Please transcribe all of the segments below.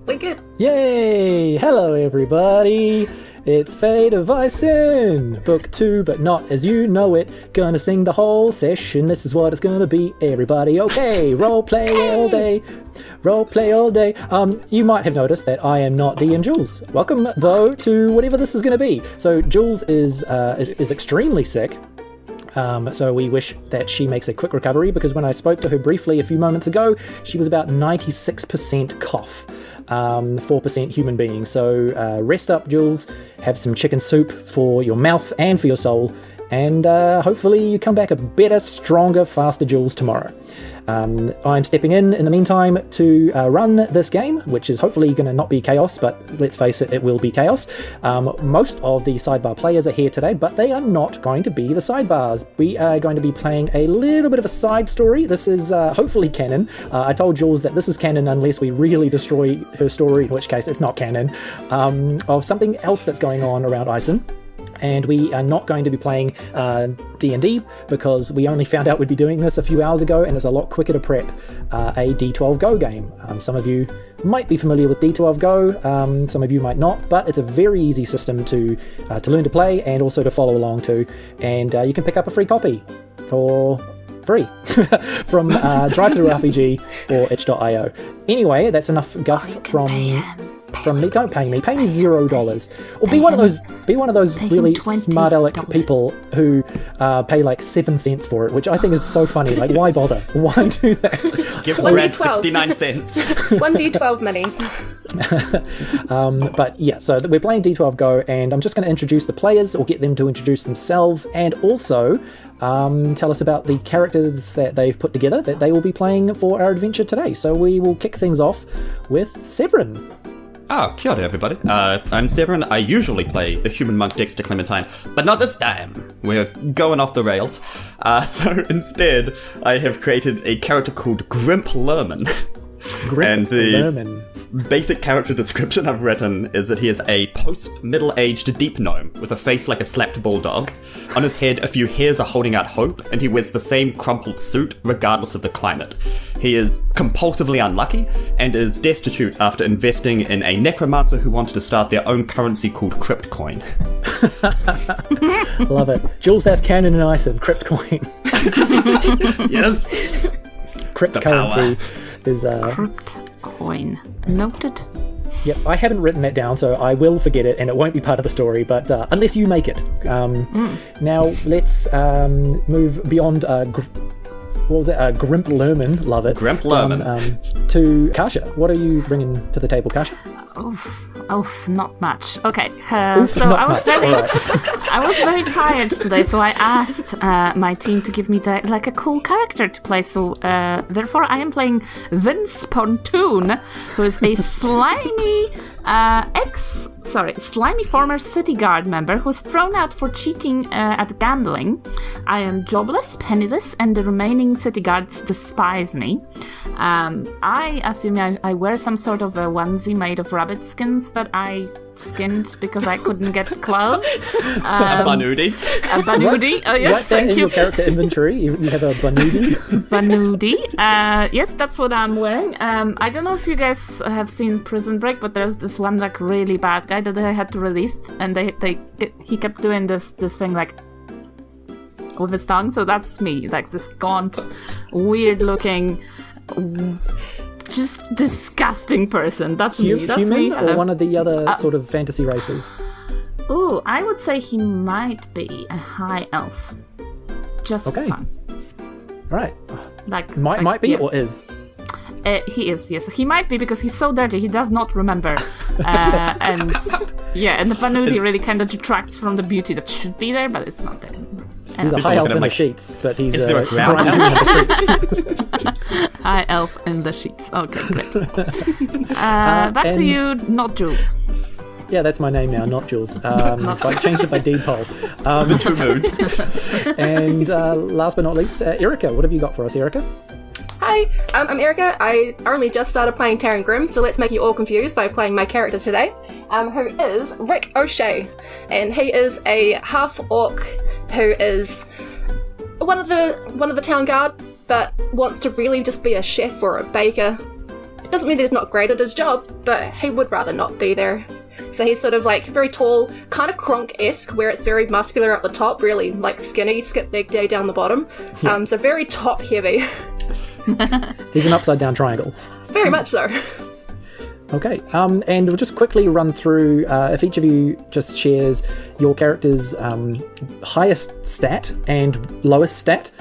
We're good. Yay! Hello, everybody. It's Fate of Isen, Book 2, but not as you know it. Gonna sing the whole session, this is what it's gonna be. Everybody, okay, roleplay all day. Roleplay all day. You might have noticed that I am not D and Julz. Welcome, though, to whatever this is gonna be. So Julz is extremely sick. So we wish that she makes a quick recovery, because when I spoke to her briefly a few moments ago, she was about 96% cough. 4% human being. So rest up, Julz, have some chicken soup for your mouth and for your soul, and hopefully you come back a better, stronger, faster Julz tomorrow. I'm stepping in the meantime to run this game, which is hopefully going to not be chaos, but let's face it, it will be chaos. Most of the sidebar players are here today, but they are not going to be the sidebars. We are going to be playing a little bit of a side story. This is hopefully canon. I told Julz that this is canon unless we really destroy her story, in which case it's not canon, of something else that's going on around Isen. And we are not going to be playing D&D, because we only found out we'd be doing this a few hours ago, and it's a lot quicker to prep a D12 Go game. Some of you might be familiar with D12 Go, some of you might not, but it's a very easy system to learn to play and also to follow along to, and you can pick up a free copy for free from DriveThruRPG or itch.io. Anyway, that's enough guff from me. Don't pay me. Pay me $0. Or be one of those really smart aleck people who pay like 7 cents for it, which I think is so funny. Like, why bother? Why do that? Give Brad 69 cents. 1d12 minis. But yeah, so we're playing D12 Go, and I'm just going to introduce the players, or get them to introduce themselves, and also tell us about the characters that they've put together that they will be playing for our adventure today. So we will kick things off with Severin. Kia ora, everybody. I'm Severin. I usually play the human monk Dexter Clementine, but not this time. We're going off the rails. So instead, I have created a character called Grimp Lurman. Lurman. Basic character description I've written is that he is a post-middle-aged deep gnome with a face like a slapped bulldog. On his head, a few hairs are holding out hope, and he wears the same crumpled suit regardless of the climate. He is compulsively unlucky and is destitute after investing in a necromancer who wanted to start their own currency called Cryptcoin. Love it. Julz, that's canon and Isen. Cryptcoin. Yes. Cryptocurrency is Cryptcoin. Noted. Yep, I haven't written that down, so I will forget it, and it won't be part of the story, but unless you make it. Now, let's move beyond, what was it? Grimp Lurman, love it. Grimp Lurman. To Kasia. What are you bringing to the table, Kasia? Oof, not much. Okay, so I was very tired today, so I asked my team to give me a cool character to play. So therefore, I am playing Vince Pontoon, who is a slimy slimy former city guard member who was thrown out for cheating at gambling. I am jobless, penniless, and the remaining city guards despise me. I assume I wear some sort of a onesie made of rabbit skins that I skinned because I couldn't get clothes. A banuti. Oh yes, thank you. In your character inventory, you have a banuti. Banuti. Yes, that's what I'm wearing. I don't know if you guys have seen Prison Break, but there's this one really bad guy that they had to release, and he kept doing this thing with his tongue. So that's me, this gaunt, weird looking, just disgusting person. That's me. That's human me. Or one of the other sort of fantasy races? Ooh, I would say he might be a high elf. Just for fun. All right. Might be, yeah. Or is? He is, yes. He might be, because he's so dirty, he does not remember. And the Banuti really kind of detracts from the beauty that should be there, but it's not there. He's a high elf in the sheets, but he's is there a ground elf in the streets? High elf in the sheets. Okay, great. Back to you, not Julz. Yeah, that's my name now, not Julz. I changed it by deed poll. The two moods. And last but not least, Erika. What have you got for us, Erika? Hi, I'm Erika. I only just started playing Taryn Grimm, so let's make you all confused by playing my character today, who is Rick O'Shea, and he is a half-orc who is one of the town guard, but wants to really just be a chef or a baker. Doesn't mean he's not great at his job, but he would rather not be there. So he's sort of like very tall, kind of Kronk-esque, where it's very muscular at the top, really like skinny, skip leg day down the bottom. So very top heavy. He's an upside down triangle. Very much so. Okay, and we'll just quickly run through, if each of you just shares your character's highest stat and lowest stat,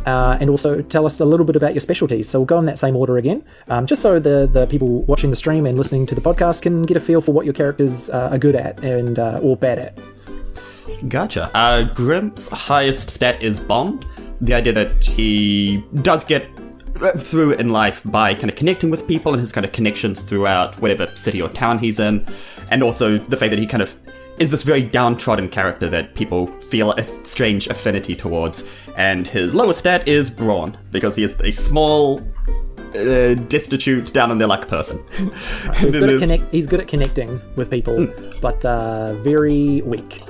and also tell us a little bit about your specialties. So we'll go in that same order again, just so the people watching the stream and listening to the podcast can get a feel for what your characters are good at and or bad at. Gotcha. Grimp's highest stat is Bond. The idea that he does get through in life by kind of connecting with people and his kind of connections throughout whatever city or town he's in, and also the fact that he kind of is this very downtrodden character that people feel a strange affinity towards. And his lowest stat is Brawn, because he is a small, destitute, down on their luck person. So he's good at connecting with people, but very weak.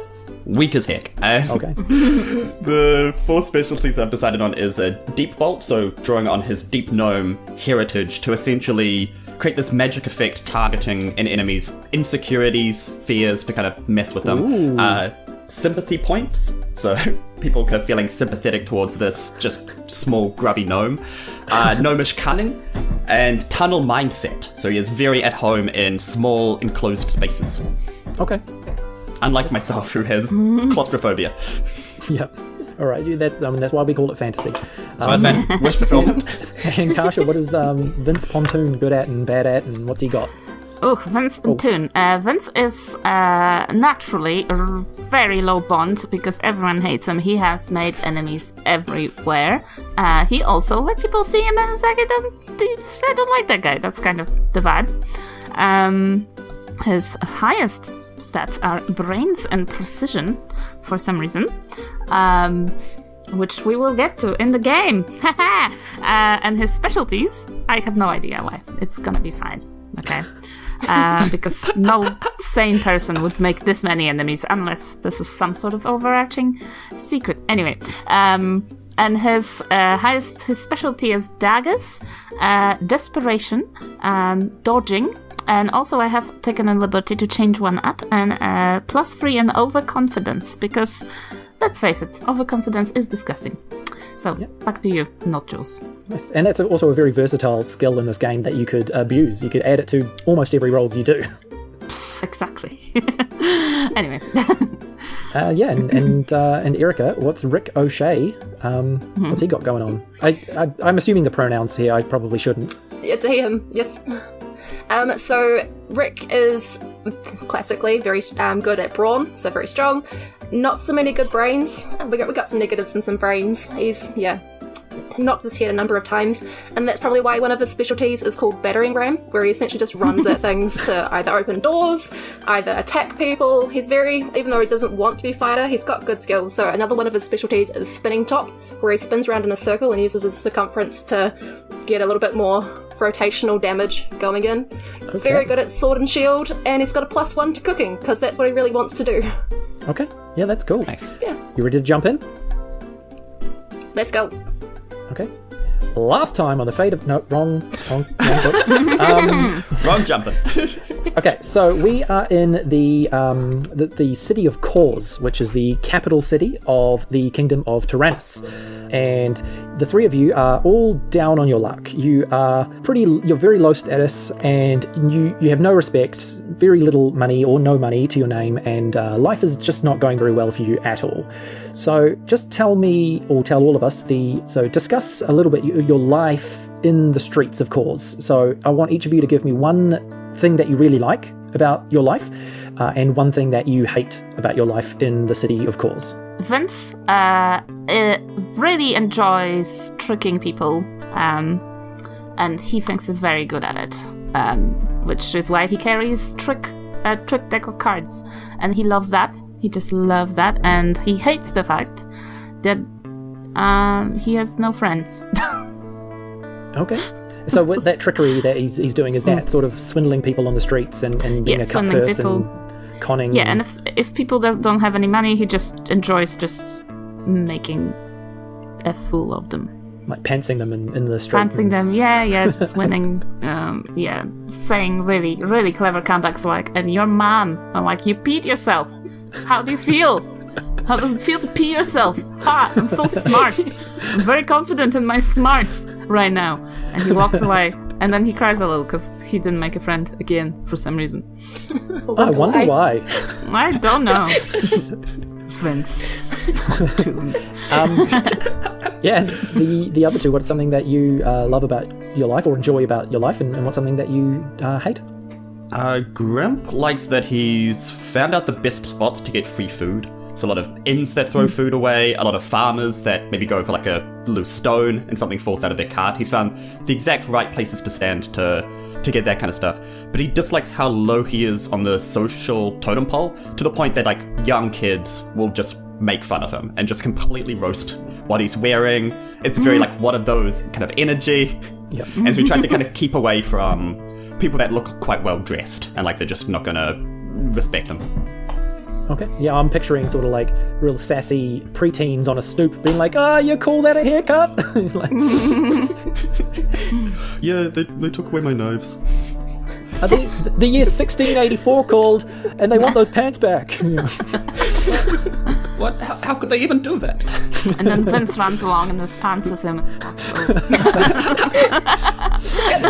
Weak as heck. Okay. The 4 specialties I've decided on is a Deep Bolt, so drawing on his Deep Gnome heritage to essentially create this magic effect targeting an enemy's insecurities, fears, to kind of mess with them. Sympathy points, so people kind of feeling sympathetic towards this just small grubby gnome. Gnomish cunning, and tunnel mindset, so he is very at home in small enclosed spaces. Okay. Unlike myself, who has claustrophobia. Yep. All right. That's why we call it fantasy. So wish fulfillment. And Kasia, what is Vince Pontoon good at and bad at, and what's he got? Oh, Vince Pontoon. Vince is naturally a very low bond because everyone hates him. He has made enemies everywhere. He also, like, people see him and it's like, I don't like that guy. That's kind of the vibe. His highest stats are brains and precision for some reason, which we will get to in the game. And his specialties, I have no idea why. It's gonna be fine, okay? Because no sane person would make this many enemies unless this is some sort of overarching secret. Anyway, and his specialty is daggers, desperation, dodging. And also I have taken a liberty to change one up, and +3 in overconfidence, because let's face it, overconfidence is disgusting. So, back to you, not Julz. Nice. And that's also a very versatile skill in this game that you could abuse. You could add it to almost every role you do. Exactly. Anyway. And Erika, what's Rick O'Shea? What's he got going on? I'm assuming the pronouns here, I probably shouldn't. It's a he, him, yes. So Rick is classically very good at brawn, so very strong. Not so many good brains. We got some negatives and some brains. He's knocked his head a number of times, and that's probably why one of his specialties is called battering ram, where he essentially just runs at things to either open doors, either attack people. He's even though he doesn't want to be a fighter, he's got good skills. So another one of his specialties is spinning top, where he spins around in a circle and uses his circumference to get a little bit more rotational damage going in. Okay. Very good at sword and shield, and he's got a +1 to cooking, because that's what he really wants to do. Okay, yeah, that's cool. Nice. Yeah. You ready to jump in? Let's go. Okay. Last time on the fate of... No, wrong book. Wrong jumping. Okay, so we are in the city of Cause, which is the capital city of the Kingdom of Tyrannus. And the three of you are all down on your luck. You're very low status, and you have no respect, very little money or no money to your name, and life is just not going very well for you at all. So just tell me, or tell all of us, discuss a little bit your life in the streets of Cause. So I want each of you to give me one thing that you really like about your life, and one thing that you hate about your life in the city of Cause. Vince really enjoys tricking people, and he thinks he's very good at it, which is why he carries a trick deck of cards, and he loves that. He just loves that, and he hates the fact that he has no friends. Okay. So with that trickery that he's doing, is that sort of swindling people on the streets and being a cut person, conning? Yeah, and if people don't have any money, he just enjoys just making a fool of them. like pantsing them in the street. Pantsing them, yeah, just winning, saying really, really clever comebacks like, and your mom, I'm like, you peed yourself. How do you feel? How does it feel to pee yourself? Ha! I'm so smart. I'm very confident in my smarts right now. And he walks away, and then he cries a little because he didn't make a friend again for some reason. I wonder why. I don't know. Vince. Yeah, and the other two, what's something that you love about your life or enjoy about your life, and what's something that you hate? Grimp likes that he's found out the best spots to get free food. It's a lot of inns that throw food away, a lot of farmers that maybe go for like a loose stone and something falls out of their cart. He's found the exact right places to stand to get that kind of stuff. But he dislikes how low he is on the social totem pole, to the point that like young kids will just make fun of him and just completely roast what he's wearing. It's very like, what are those kind of energy? Yep. And so he tries to kind of keep away from people that look quite well dressed and like they're just not gonna respect him. Okay, yeah, I'm picturing sort of like real sassy preteens on a stoop being like, you call that a haircut? Like, yeah, they took away my knives. I think the year 1684 called, and they want those pants back. What? How could they even do that? And then Vince runs along and just pantses him.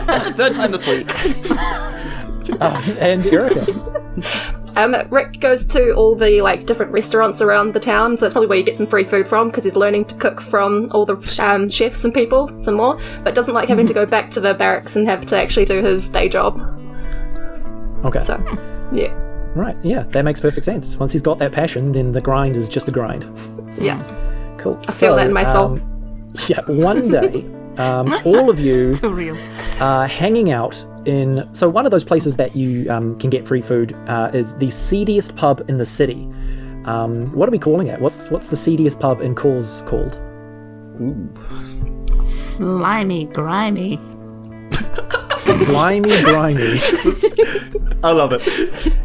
That's the third time this week. And Erika. Rick goes to all the like different restaurants around the town, so that's probably where you get some free food from, because he's learning to cook from all the chefs and people, some more, but doesn't like having to go back to the barracks and have to actually do his day job. Okay. So, yeah. Right, yeah, that makes perfect sense. Once he's got that passion, then the grind is just a grind. Yeah. Cool. I feel that in my soul. Yeah, one day, all of you Too real. are hanging out in... So one of those places that you can get free food is the seediest pub in the city. What are we calling it? What's the seediest pub in Cause called? Ooh. Slimy, grimy. Slimy, grimy. I love it.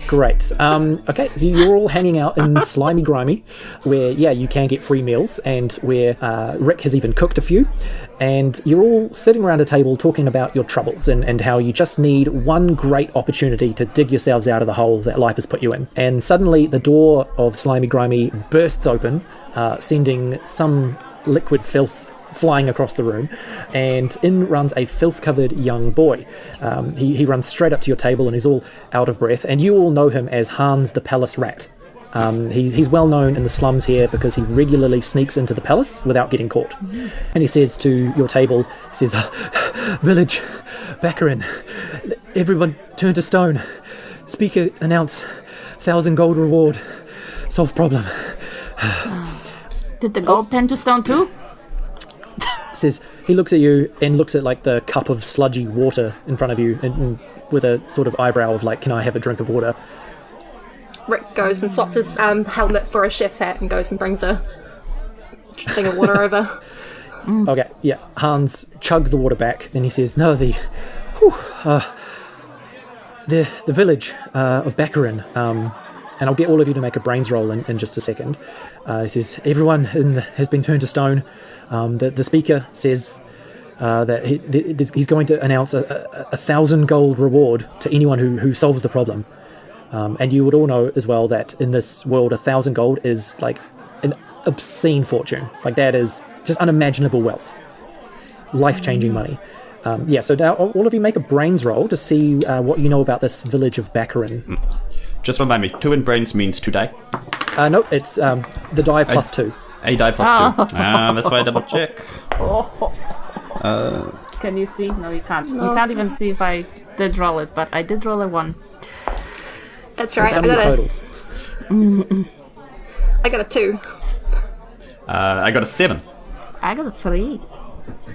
Great. Okay, so you're all hanging out in Slimy Grimy, where, yeah, you can get free meals, and where Rick has even cooked a few, and you're all sitting around a table talking about your troubles and how you just need one great opportunity to dig yourselves out of the hole that life has put you in. And suddenly the door of Slimy Grimy bursts open, sending some liquid filth flying across the room, and in runs a filth-covered young boy. He runs straight up to your table and he's all out of breath, and you all know him as Hans the Palace Rat. He's well known in the slums here because he regularly sneaks into the palace without getting caught. And he says to your table, he says, "Village, Baccarin, everyone turn to stone. Speaker announce 1,000 gold reward. Solve problem." Did the gold turn to stone too? Says, he looks at you and looks at like the cup of sludgy water in front of you, and with a sort of eyebrow of like, "Can I have a drink of water?" Rick goes and swaps his helmet for a chef's hat and goes and brings a thing of water over. Okay, yeah. Hans chugs the water back, and he says, "No, the village of Baccarin, and I'll get all of you to make a brains roll in just a second." He says, "Everyone has been turned to stone. The speaker says that he's going to announce a 1,000 gold reward to anyone who solves the problem. And you would all know as well that in this world, 1,000 gold is like an obscene fortune. Like that is just unimaginable wealth, life-changing money. So now all of you make a brains roll to see what you know about this village of Baccarin. Just remind me, 2 in brains means 2 die? No, it's the die plus 2. A die plus 2. That's why I double check. Can you see? No, you can't. You can't even see if I did roll it, but I did roll a 1. That's right. Tell me the totals. I got a 2. I got a 7. I got a 3.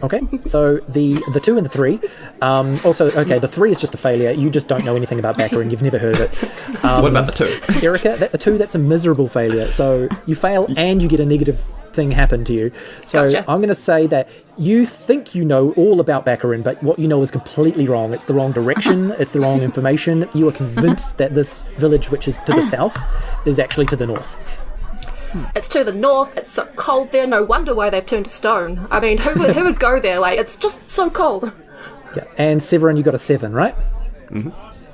Okay, so the 2 and the 3. Also, okay, the 3 is just a failure. You just don't know anything about Baccarin. You've never heard of it. What about the 2? Erika, the 2, that's a miserable failure. So you fail and you get a negative thing happen to you. So Gotcha. I'm going to say that you think you know all about Baccarin, but what you know is completely wrong. It's the wrong direction. It's the wrong information. You are convinced that this village, which is to the south, is actually to the north. It's to the north. It's so cold there. No wonder why they've turned to stone. I mean, who would go there? Like, it's just so cold. Yeah, and Severin, you got a 7, right? Mm-hmm.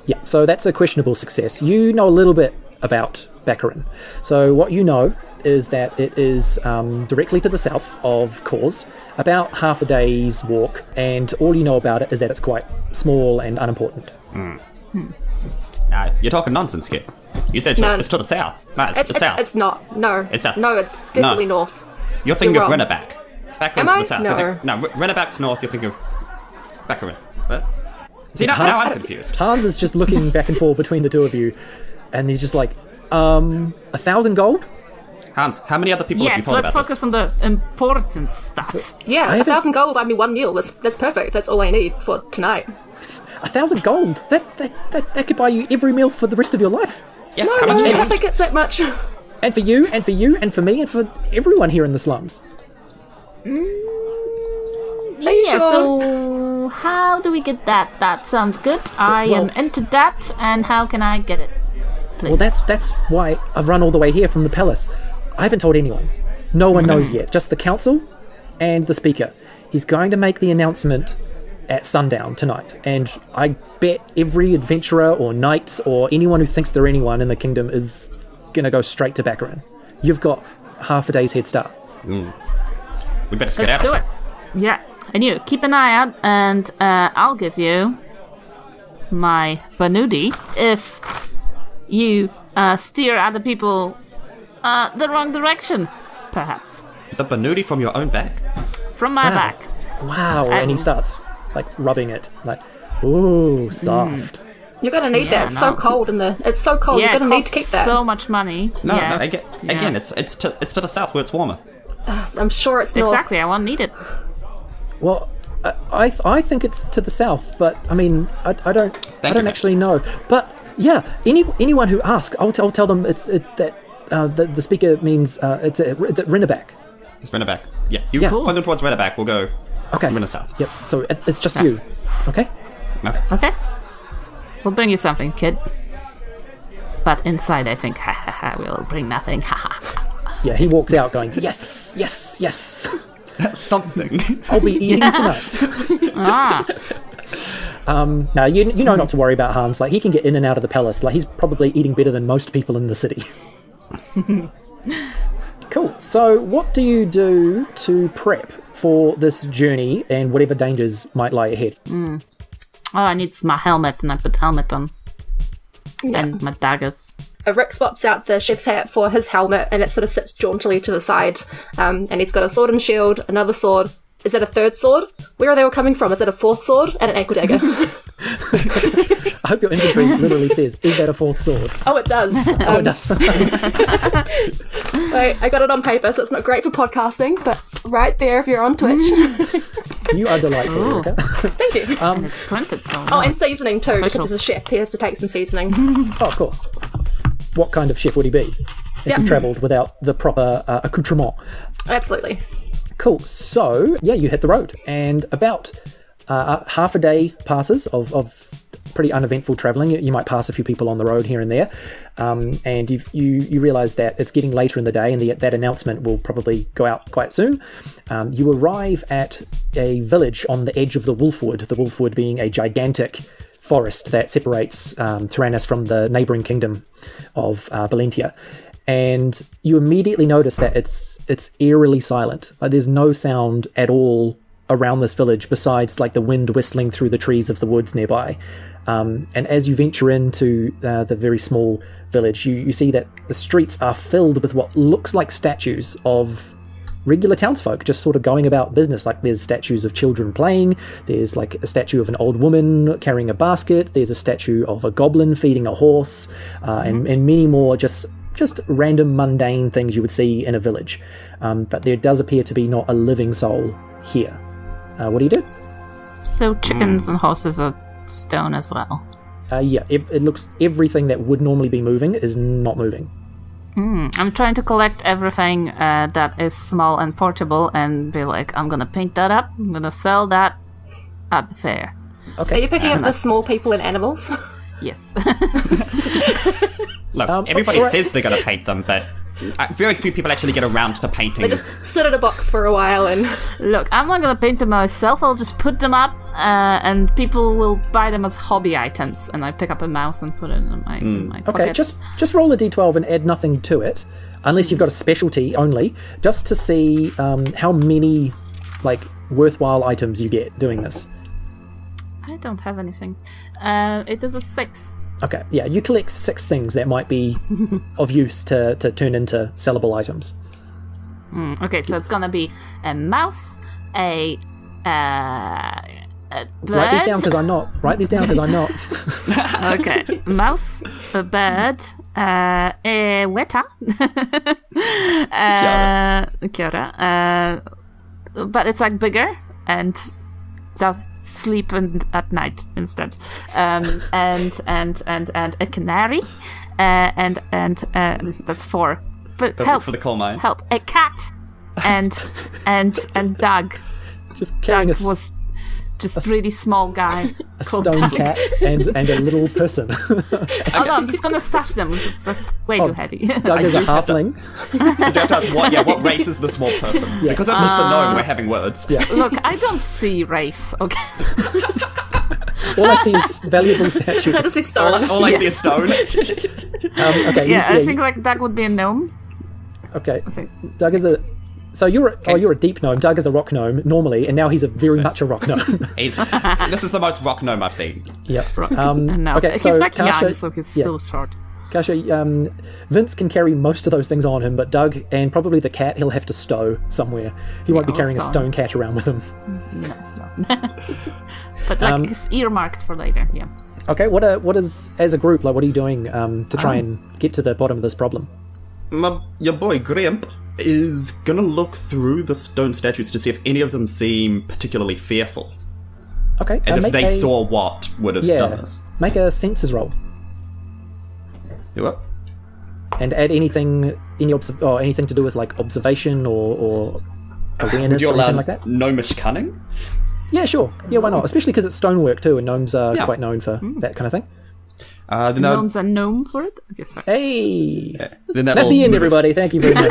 Yeah, so that's a questionable success. You know a little bit about Baccarin. So what you know is that it is directly to the south of Cause, about half a day's walk, and all you know about it is that it's quite small and unimportant. You're talking nonsense, kid. You said it's to the south. No, it's to the south. It's not. No. It's south. No, it's definitely north. You're thinking You're of wrong. Rennerback. Baccarin's Am to I? the south. No. Rennerback's north, you're thinking of Baccarin. What? See, now I'm confused. Hans is just looking back and forth between the two of you, and he's just like, 1,000 gold? Hans, how many other people have you Yes, told let's about focus on the important stuff. Yeah, 1,000 gold will buy me 1 meal. That's perfect. That's all I need for tonight. 1,000 gold? That could buy you every meal for the rest of your life. Yeah, No, how much do I you don't need? think it's that much. And for you, and for you, and for me, and for everyone here in the slums. Are you sure? So how do we get that? That sounds good. I am into that, and how can I get it? Please. Well, that's why I've run all the way here from the palace. I haven't told anyone. No one knows yet. Just the council and the speaker. He's going to make the announcement at sundown tonight. And I bet every adventurer or knight or anyone who thinks they're anyone in the kingdom is going to go straight to Baccarin. You've got half a day's head start. We better skedaddle. Let's do it. Yeah. And you, keep an eye out, and I'll give you my Banudi if you steer other people the wrong direction, perhaps. The Banudi from your own back? From my back. Wow. And he starts, like, rubbing it. Like, ooh, soft. You're gonna need that. It's so cold it's so cold. Yeah, You're gonna it need to keep costs that. so much money. No, yeah. no, again, it's to the south where it's warmer. I'm sure it's north. Exactly, I won't need it. Well, I think it's to the south, but I mean, I don't you, actually know. But yeah, anyone who asks, I'll tell them that the speaker means it's at Rennerback. It's Rennerback. Yeah, you Yeah. point them towards Rennerback. We'll go Renner south. Yep. So it's just you. Okay. Okay. Okay. We'll bring you something, kid. But inside, I think, we'll bring nothing. Yeah. He walks out going, yes, yes, yes. That's something. I'll be eating tonight. Now you know not to worry about Hans. Like, he can get in and out of the palace. Like, he's probably eating better than most people in the city. Cool. So what do you do to prep for this journey and whatever dangers might lie ahead? Oh, I need my helmet, and I put helmet on. Yeah. And my daggers. Rick swaps out the chef's hat for his helmet, and it sort of sits jauntily to the side. And he's got a sword and shield, another sword. Is that a third sword? Where are they all coming from? Is that a fourth sword? And an ankle dagger. I hope your inventory literally says, is that a fourth sword? Oh, it does. Oh, it does. I got it on paper, so it's not great for podcasting, but right there if you're on Twitch. You are delightful, Erika. Thank you. And it's printed so Oh, and seasoning too, because Official. he's a chef. He has to take some seasoning. Oh, of course. What kind of chef would he be if Yep. he travelled without the proper accoutrement? Absolutely. Cool. So, yeah, you hit the road, and about half a day passes of pretty uneventful travelling. You might pass a few people on the road here and there, and you realise that it's getting later in the day, and that announcement will probably go out quite soon. You arrive at a village on the edge of the Wolfwood, the Wolfwood being a gigantic forest that separates Tyrannus from the neighbouring kingdom of Valentia. And you immediately notice that it's eerily silent. Like, there's no sound at all around this village besides like the wind whistling through the trees of the woods nearby. And as you venture into the very small village, you see that the streets are filled with what looks like statues of regular townsfolk just sort of going about business. Like, there's statues of children playing, there's like a statue of an old woman carrying a basket, there's a statue of a goblin feeding a horse, and many more just random mundane things you would see in a village. But there does appear to be not a living soul here. What do you do? So chickens and horses are stone as well. Yeah, it looks everything that would normally be moving is not moving. I'm trying to collect everything that is small and portable and be like, I'm gonna paint that up, I'm gonna sell that at the fair. Okay. Are you picking up the small people and animals? Yes. Look, Um, everybody alright. says they're going to paint them, but very few people actually get around to painting. They just sit in a box for a while and... Look, I'm not gonna paint them myself. I'll just put them up, and people will buy them as hobby items. And I pick up a mouse and put it in my pocket. Okay, just roll a d12 and add nothing to it, unless you've got a specialty only, just to see how many worthwhile items you get doing this. I don't have anything. It is a 6. Okay, yeah, you collect 6 things that might be of use to turn into sellable items. Okay, so it's gonna be a mouse, a bird. Write these down because I'm not. Okay, mouse, a bird, a weta, kia ora. But it's bigger and does sleep at night instead, and a canary, and that's 4. But Perfect help for the coal mine. Help! A cat, and Doug. Just carrying Doug was just really small guy. a called stone Doug. cat and a little person. Oh no, I'm just gonna stash them. That's way too heavy. Doug is a halfling. You have to ask what race is the small person? Yeah. Because I'm just a gnome, we're having words. Yeah. Look, I don't see race. Okay. All I see is valuable statues. I just see stone. All I see is stone. Okay. Yeah, I think Doug would be a gnome. Okay. I think. Doug is a. So you're a deep gnome. Doug is a rock gnome normally, and now he's a very much a rock gnome. This is the most rock gnome I've seen. Yep. No, okay, he's so young, Kasia, so he's still short. Kasia, Vince can carry most of those things on him, but Doug and probably the cat he'll have to stow somewhere. He won't be carrying a stone cat around with him. No. But it's earmarked for later. Yeah. Okay. What is as a group what are you doing to try and get to the bottom of this problem? Your boy Grimp is gonna look through the stone statues to see if any of them seem particularly fearful. Okay. As if they saw what would have done this. Make a senses roll. You what? And add anything anything to do with observation or awareness or anything like that. Gnomish cunning? Yeah, sure. Yeah, why not? Especially because it's stonework too, and gnomes are quite known for that kind of thing. Gnomes are known for it? Okay, sorry. Hey! Then That's the end, everybody. Thank you very much.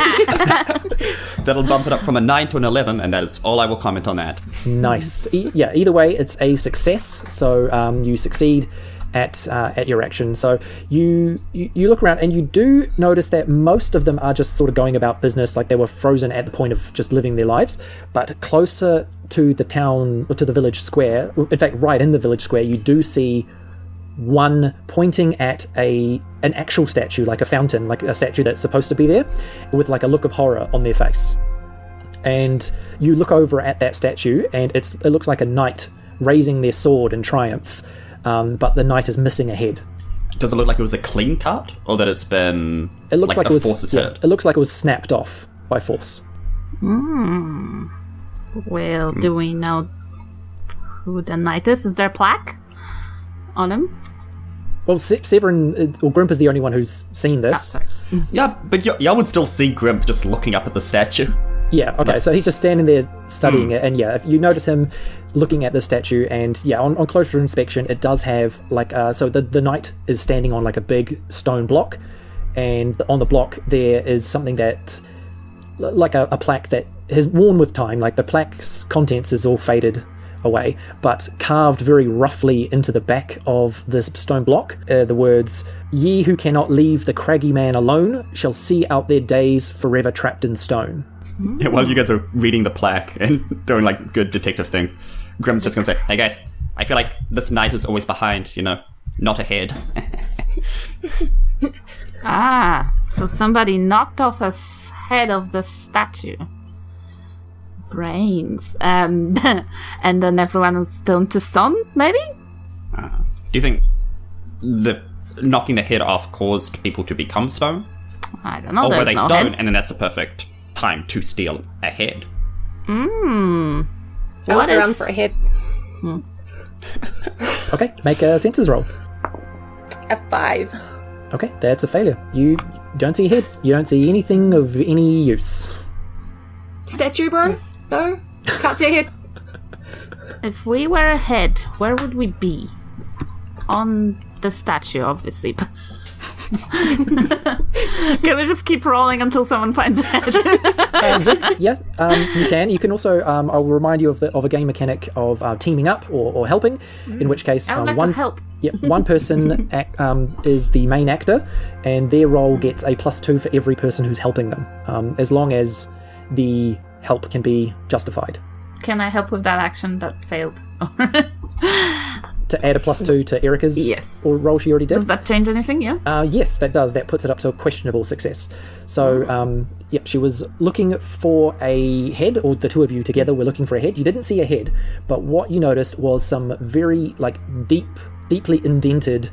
That'll bump it up from a 9 to an 11, and that is all I will comment on that. Nice. Either way, it's a success. So you succeed at your action. So you look around, and you do notice that most of them are just sort of going about business, like they were frozen at the point of just living their lives. But closer to the town, or to the village square, in fact, right in the village square, you do see one pointing at an actual statue, like a fountain, like a statue that's supposed to be there, with a look of horror on their face. And you look over at that statue, and it looks like a knight raising their sword in triumph, but the knight is missing a head. Does it look like it was a clean cut, or that it's been It looks like it was force has hurt? It looks like it was snapped off by force. Well, do we know who the knight is? Is there a plaque on him? Well, Severin or Grimp is the only one who's seen this. Sorry. Yeah, but y'all would still see Grimp just looking up at the statue. Yeah, okay, so he's just standing there studying it, and if you notice him looking at the statue, and on closer inspection, it does have so the knight is standing on a big stone block, and on the block there is something that, a plaque that has worn with time, the plaque's contents is all faded away, but carved very roughly into the back of this stone block, the words, "Ye who cannot leave the craggy man alone shall see out their days forever trapped in stone." Yeah, while you guys are reading the plaque and doing good detective things, Grimp's just gonna say, "Hey guys, I feel like this knight is always behind, not ahead." So somebody knocked off a head of the statue. Brains. And then everyone is turned to stone, maybe? Do you think the knocking the head off caused people to become stone? I don't know. Or were There's they no stone, head. and then that's the perfect time to steal a head? I look around for a head. Okay, make a senses roll. A 5. Okay, that's a failure. You don't see a head. You don't see anything of any use. Statue, bro? No? Can't see a head. If we were a head, where would we be? On the statue, obviously. But Can we just keep rolling until someone finds a head? You can. You can also. I'll remind you of a game mechanic of teaming up or helping. In which case, I would like one to help. Yeah, one person is the main actor, and their role gets a +2 for every person who's helping them, as long as the help can be justified. Can I help with that action that failed? To add a +2 to Erika's role she already did. Does that change anything? Yeah. Yes, that does. That puts it up to a questionable success. So, she was looking for a head, or the two of you together were looking for a head. You didn't see a head, but what you noticed was some very deeply indented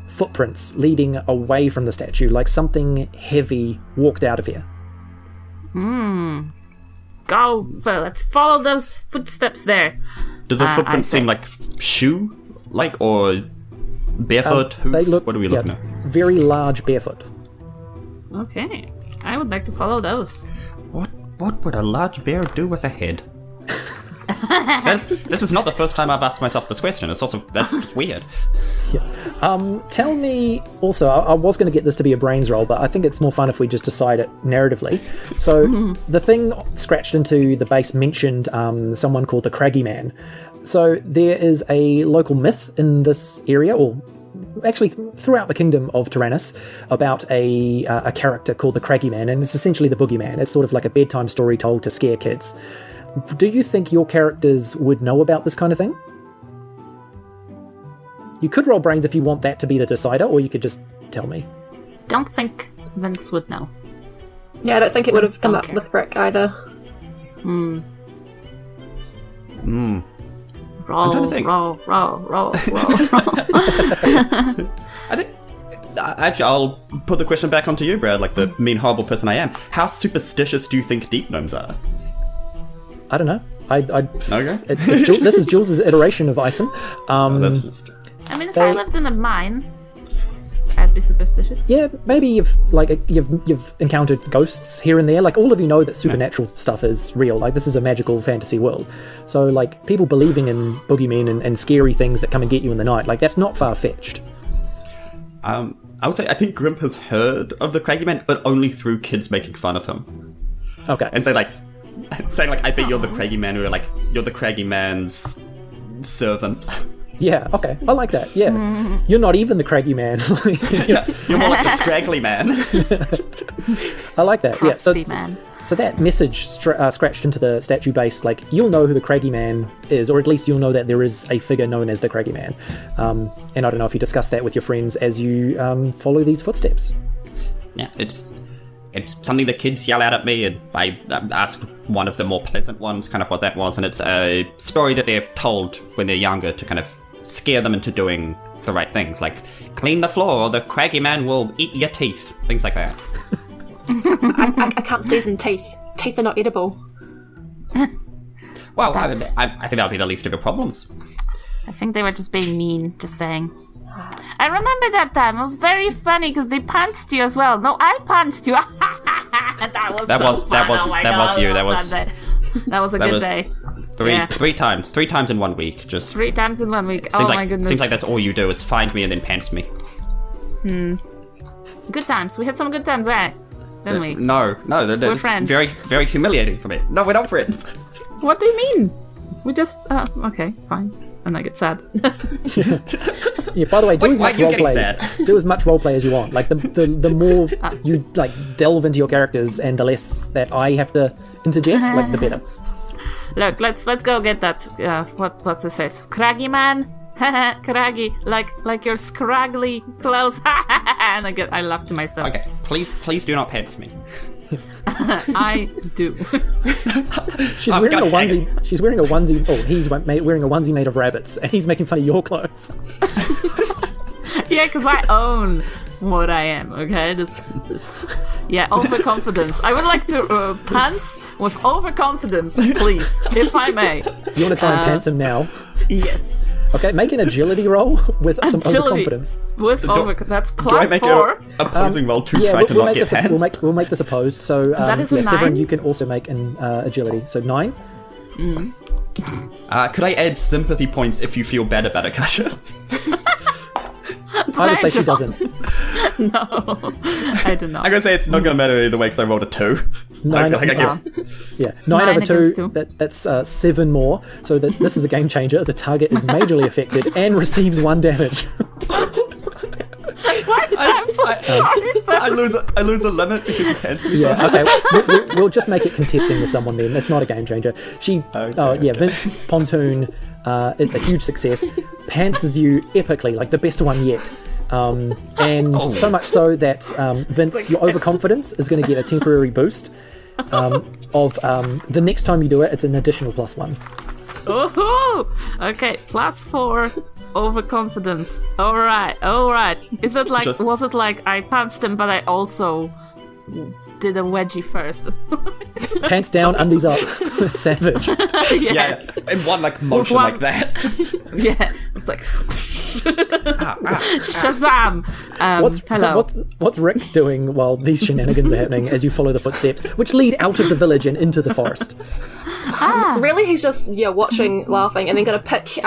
footprints leading away from the statue, like something heavy walked out of here. Go, let's follow those footsteps there. Do the footprints seem like shoe-like or barefoot? They look, what are we looking at? Very large barefoot. Okay, I would like to follow those. What would a large bear do with a head? This is not the first time I've asked myself this question. That's just weird. Yeah. Tell me also, I was going to get this to be a brains roll, but I think it's more fun if we just decide it narratively. So the thing scratched into the base mentioned someone called the Craggy Man. So there is a local myth in this area, or actually throughout the kingdom of Tyrannus, about a character called the Craggy Man, and it's essentially the boogeyman. It's sort of like a bedtime story told to scare kids. Do you think your characters would know about this kind of thing? You could roll brains if you want that to be the decider, or you could just tell me. Don't think Vince would know. Yeah, I don't think it would have come up with Rick either. Roll, I'm trying to think. roll. I think... Actually, I'll put the question back onto you, Brad, like the mean, horrible person I am. How superstitious do you think deep gnomes are? I don't know. Okay. This is Julz' iteration of Isen. That's just... I mean, if I lived in a mine, I'd be superstitious. Yeah, maybe you've encountered ghosts here and there. Like, all of you know that supernatural stuff is real. Like, this is a magical fantasy world. So, like, people believing in boogeymen and scary things that come and get you in the night, like, that's not far-fetched. I would say I think Grimp has heard of the Craggy Man, but only through kids making fun of him. Okay. And say, I bet you're the Craggy Man, or like, you're the Craggy Man's servant. Yeah, okay. I like that, yeah. You're not even the Craggy Man. You're more like the Scraggly Man. I like that, yeah. Man. So that message scratched into the statue base, like, you'll know who the Craggy Man is, or at least you'll know that there is a figure known as the Craggy Man. And I don't know if you discuss that with your friends as you follow these footsteps. Yeah, it's something the kids yell out at me, and I ask one of the more pleasant ones kind of what that was, and it's a story that they're told when they're younger to kind of scare them into doing the right things, like clean the floor or the Craggy Man will eat your teeth, things like that. I can't season teeth. Teeth are not edible. Well, I think that would be the least of your problems. I think they were just being mean, just saying. I remember that time. It was very funny because they pantsed you as well. No, I pantsed you. That was you. That was a good day. Three times in 1 week. Just 3 times in 1 week. Oh my goodness. Seems like that's all you do is find me and then pants me. Good times. We had some good times there, didn't we? No, we're friends. Very, very humiliating for me. No, we're not friends. What do you mean? We just okay, fine. And I get sad. Yeah, by the way, do as much roleplay as you want. Like, the more you delve into your characters and the less that I have to interject, the better. Look, let's go get that. What's it says? Craggy Man, Craggy, like your scraggly clothes. And I laugh to myself. Okay, please do not pants me. I do. She's wearing a onesie. She's wearing a onesie. Oh, he's wearing a onesie made of rabbits, and he's making fun of your clothes. Yeah, because I own what I am. Okay, yeah, overconfidence. I would like to pants with overconfidence, please, if I may. You want to try and pants him now? Yes. Okay, make an agility roll with some overconfidence. That's +4. Do I make an opposing roll to try to not get pants? We'll make this opposed. So that is a 9. Severin, you can also make an agility. So 9. Could I add sympathy points if you feel bad about it, Kasia? I would say she doesn't. No, I don't know. I'm gonna say it's not gonna matter either way because I rolled a 2. So I feel like I give 9 over 2. against 2. That's 7 more. So this is a game changer. The target is majorly affected and receives 1 damage. I'm so sorry. I lose a limit because he pants me so Yeah, hard. okay. We'll just make it contesting with someone then. That's not a game changer. Vince Pontoon, it's a huge success. Pantses you epically, like the best one yet. And so much so that Vince, your overconfidence is going to get a temporary boost. The next time you do it, it's an additional +1. Ooh, okay, +4 overconfidence. All right. Is it like? Was it like I pantsed him, but I also did a wedgie first? Pants down, undies up. Savage. Yeah, in one motion like that. Yeah, it's like Shazam. Hello. What's Rick doing while these shenanigans are happening as you follow the footsteps, which lead out of the village and into the forest? Really, he's just watching, laughing, and then gonna pick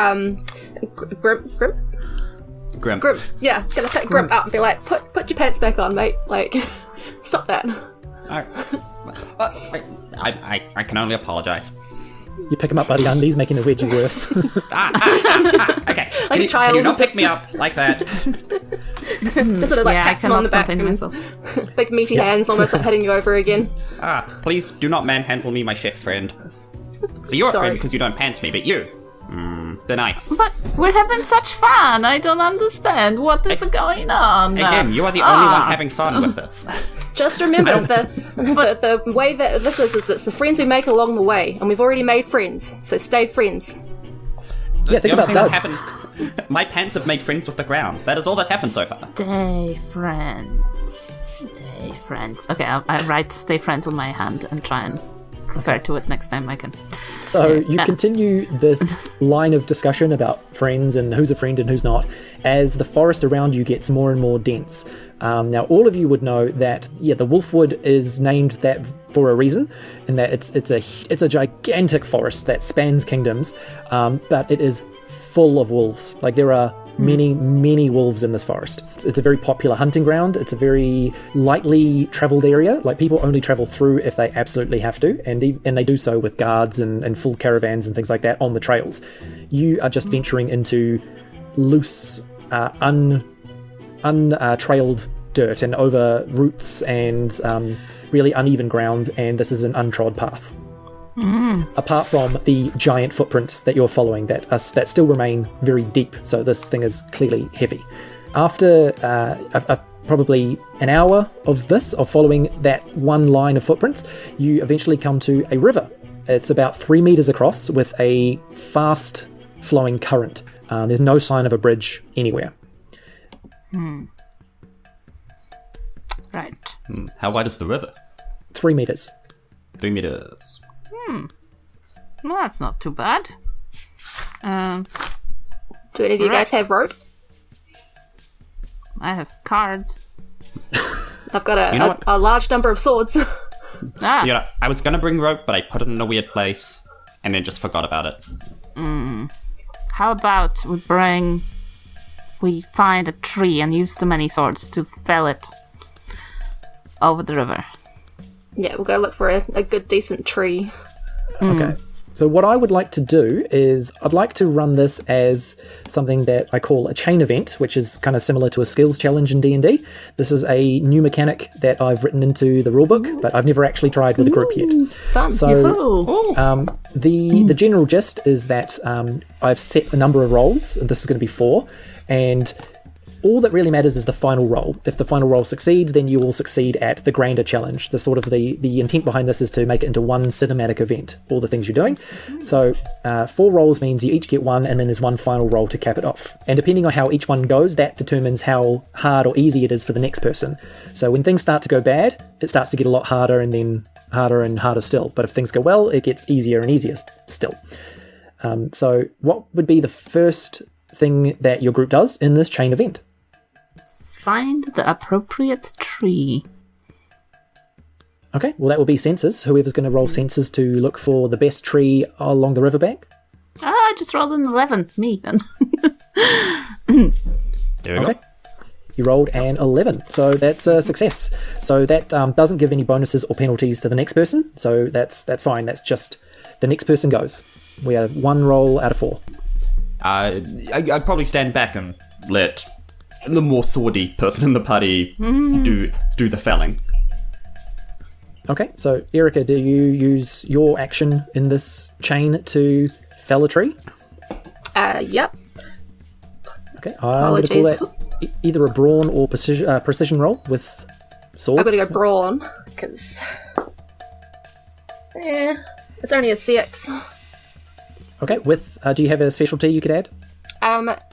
Grimp. Yeah, gonna pick Grimp up and be like, put your pants back on, mate. Like, stop that. I can only apologise. You pick him up by the undies, making the wedgie worse. Okay. Like a child. Can you not pick me up like that? Just sort of pats him on the back. Myself. Big meaty hands, almost like hitting you over again. Please do not manhandle me, my chef friend. So you're a friend because you don't pants me, but you. They're nice. But we're having such fun. I don't understand. What is going on? Again, you are the only one having fun with this. Just remember, the way that this is it's the friends we make along the way, and we've already made friends, so stay friends. Yeah, think about that. Happened. My pants have made friends with the ground. That is all that's happened so far. Stay friends. Okay, I write "stay friends" on my hand and try and refer to it next time I can. So you continue this line of discussion about friends and who's a friend and who's not as the forest around you gets more and more dense. Now, all of you would know that, the Wolfwood is named that for a reason, and that it's a gigantic forest that spans kingdoms, but it is full of wolves. Like, there are many wolves in this forest. It's a very popular hunting ground. It's a very lightly traveled area. Like, people only travel through if they absolutely have to, and they do so with guards and full caravans and things like that on the trails. You are just venturing into loose, untrailed dirt and over roots and really uneven ground, and this is an untrod path. Apart from the giant footprints that you're following that still remain very deep, so this thing is clearly heavy. After probably an hour of following that one line of footprints, you eventually come to a river. It's about 3 meters across with a fast flowing current. There's no sign of a bridge anywhere. Right. How wide is the river? 3 meters. 3 meters. Well, that's not too bad. Do any of you guys have rope? I have cards. I've got a large number of swords. I was gonna bring rope, but I put it in a weird place and then just forgot about it. How about we find a tree and use the many swords to fell it over the river. Yeah, we'll go look for a good, decent tree. Okay. So what I would like to do is I'd like to run this as something that I call a chain event, which is kind of similar to a skills challenge in D&D. This is a new mechanic that I've written into the rulebook, but I've never actually tried with a group yet. Fun. So the general gist is that I've set a number of rolls, and this is going to be 4, and all that really matters is the final roll. If the final roll succeeds, then you will succeed at the grander challenge. The sort of the intent behind this is to make it into one cinematic event, all the things you're doing. So 4 rolls means you each get 1, and then there's one final roll to cap it off. And depending on how each one goes, that determines how hard or easy it is for the next person. So when things start to go bad, it starts to get a lot harder, and then harder and harder still. But if things go well, it gets easier and easier still. So what would be the first thing that your group does in this chain event? Find the appropriate tree. Okay, well that will be senses. Whoever's going to roll senses to look for the best tree along the riverbank. I just rolled an 11. Me then. There we go. You rolled an 11, so that's a success. So that doesn't give any bonuses or penalties to the next person, so that's fine. That's just the next person goes. We have 1 roll out of 4. I'd probably stand back and let the more swordy person in the party do the felling. Okay, so Erika, do you use your action in this chain to fell a tree? Yep. Okay, I'm going to call that either a brawn or precision roll with swords. I'm gonna go brawn, because... it's only a 6. Okay, with do you have a specialty you could add?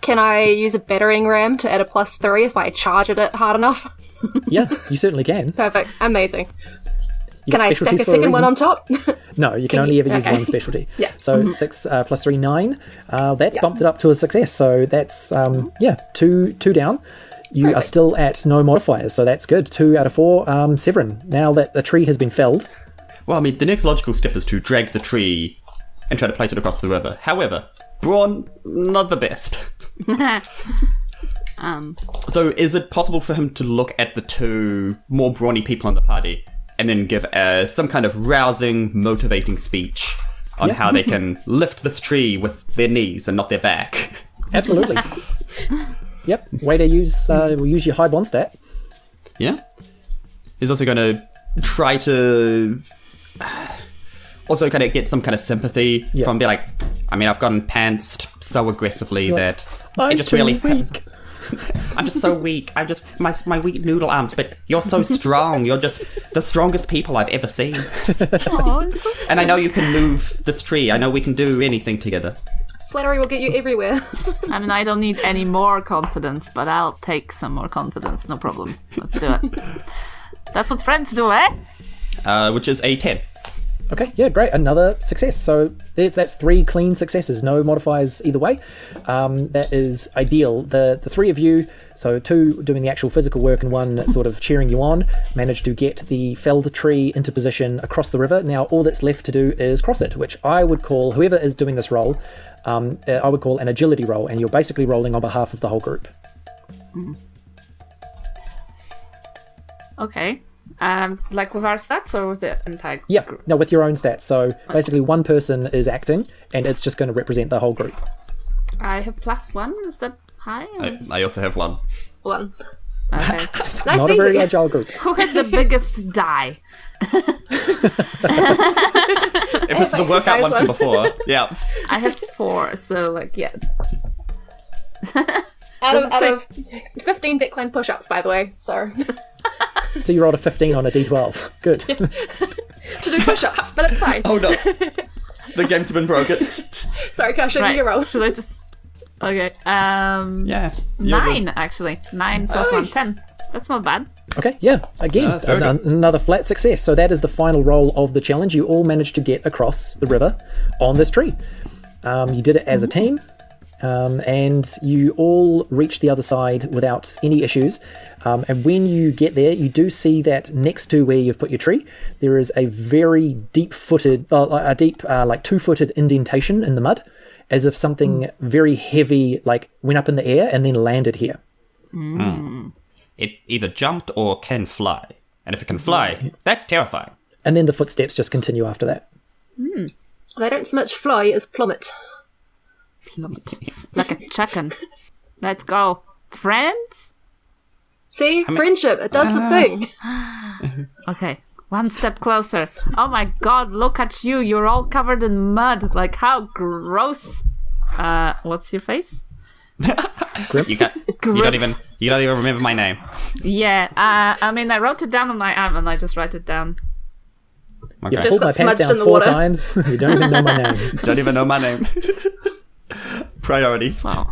Can I use a battering ram to add a +3 if I charge at it hard enough? Yeah, you certainly can. Perfect. Amazing. You Can get I stack a specialties for second one reason. on top? No, you can only ever use one specialty. Yeah. So 6 plus 3, 9. That's bumped it up to a success. So that's, two down. You are still at no modifiers, so that's good. 2 out of 4. Severin, now that the tree has been felled. Well, I mean, the next logical step is to drag the tree and try to place it across the river. However, brawn, not the best. So is it possible for him to look at the 2 more brawny people in the party and then give some kind of rousing, motivating speech on how they can lift this tree with their knees and not their back? Absolutely. Yep. Way to use your high bond stat. Yeah. He's also going to try to also kind of get some kind of sympathy from be like, I mean, I've gotten pantsed so aggressively that I'm it just too really weak. I'm just so weak. I'm just my weak noodle arms, but you're so strong. You're just the strongest people I've ever seen. Oh, so And I know you can move this tree. I know we can do anything together. Flattery will get you everywhere. I mean, I don't need any more confidence, but I'll take some more confidence. No problem. Let's do it. That's what friends do, eh? Which is a 10. Okay, yeah, great. Another success. So that's 3 clean successes, no modifiers either way. That is ideal. The 3 of you, so 2 doing the actual physical work and 1 sort of cheering you on, managed to get the felled tree into position across the river. Now all that's left to do is cross it, which I would call, whoever is doing this roll, I would call an agility roll, and you're basically rolling on behalf of the whole group. Okay. Like with our stats or with the entire group? Yeah, no, with your own stats. So basically 1 person is acting, and it's just going to represent the whole group. I have +1. Is that high? I also have 1. 1. Okay. Nice Not and a very easy. agile group. Who has the biggest die? If it's the workout exercise one from one. before, yeah. I have 4, so like, yeah. Out of 15 decline push-ups, by the way. So So you rolled a 15 on a d12. Good. to do push-ups, but it's fine. Oh no, the game's been broken. Sorry, Kasia, Right. you roll. Should I just... Okay. Yeah. 9, actually. 9 plus Oy. 1, 10. That's not bad. Okay, yeah, again, That's very good. another flat success. So that is the final roll of the challenge. You all managed to get across the river on this tree. You did it as a team, and you all reached the other side without any issues. And when you get there, you do see that next to where you've put your tree, there is a very deep-footed, like 2-footed indentation in the mud, as if something very heavy like went up in the air and then landed here. It either jumped or can fly. And if it can fly, that's terrifying. And then the footsteps just continue after that. They don't so much fly as plummet. Like a chicken. Let's go. Friends? See? Friendship, it does the thing. Okay. 1 step closer. Oh my god, look at you. You're all covered in mud. Like, how gross. What's your face? You don't even remember my name. Yeah, I mean, I wrote it down on my arm and I just write it down. Okay. You've Just pulled my got pants smudged down in the 4 water. times. You don't even know my name. Don't even know my name. Priorities. Oh.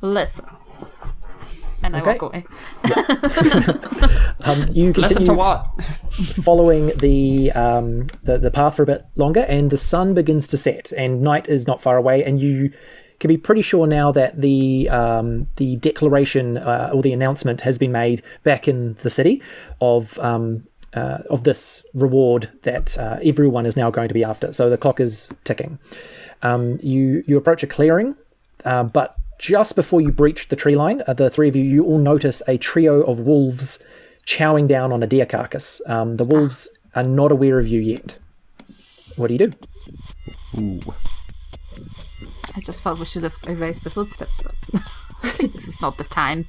Listen. And I Okay. walk away. You Listen continue to what? following the path for a bit longer, and the sun begins to set, and night is not far away, and you can be pretty sure now that the declaration or the announcement has been made back in the city of this reward that everyone is now going to be after. So the clock is ticking. You approach a clearing, but just before you breach the tree line, the three of you all notice a trio of wolves chowing down on a deer carcass. The wolves are not aware of you yet. What do you do? Ooh. I just felt we should have erased the footsteps, but I think this is not the time.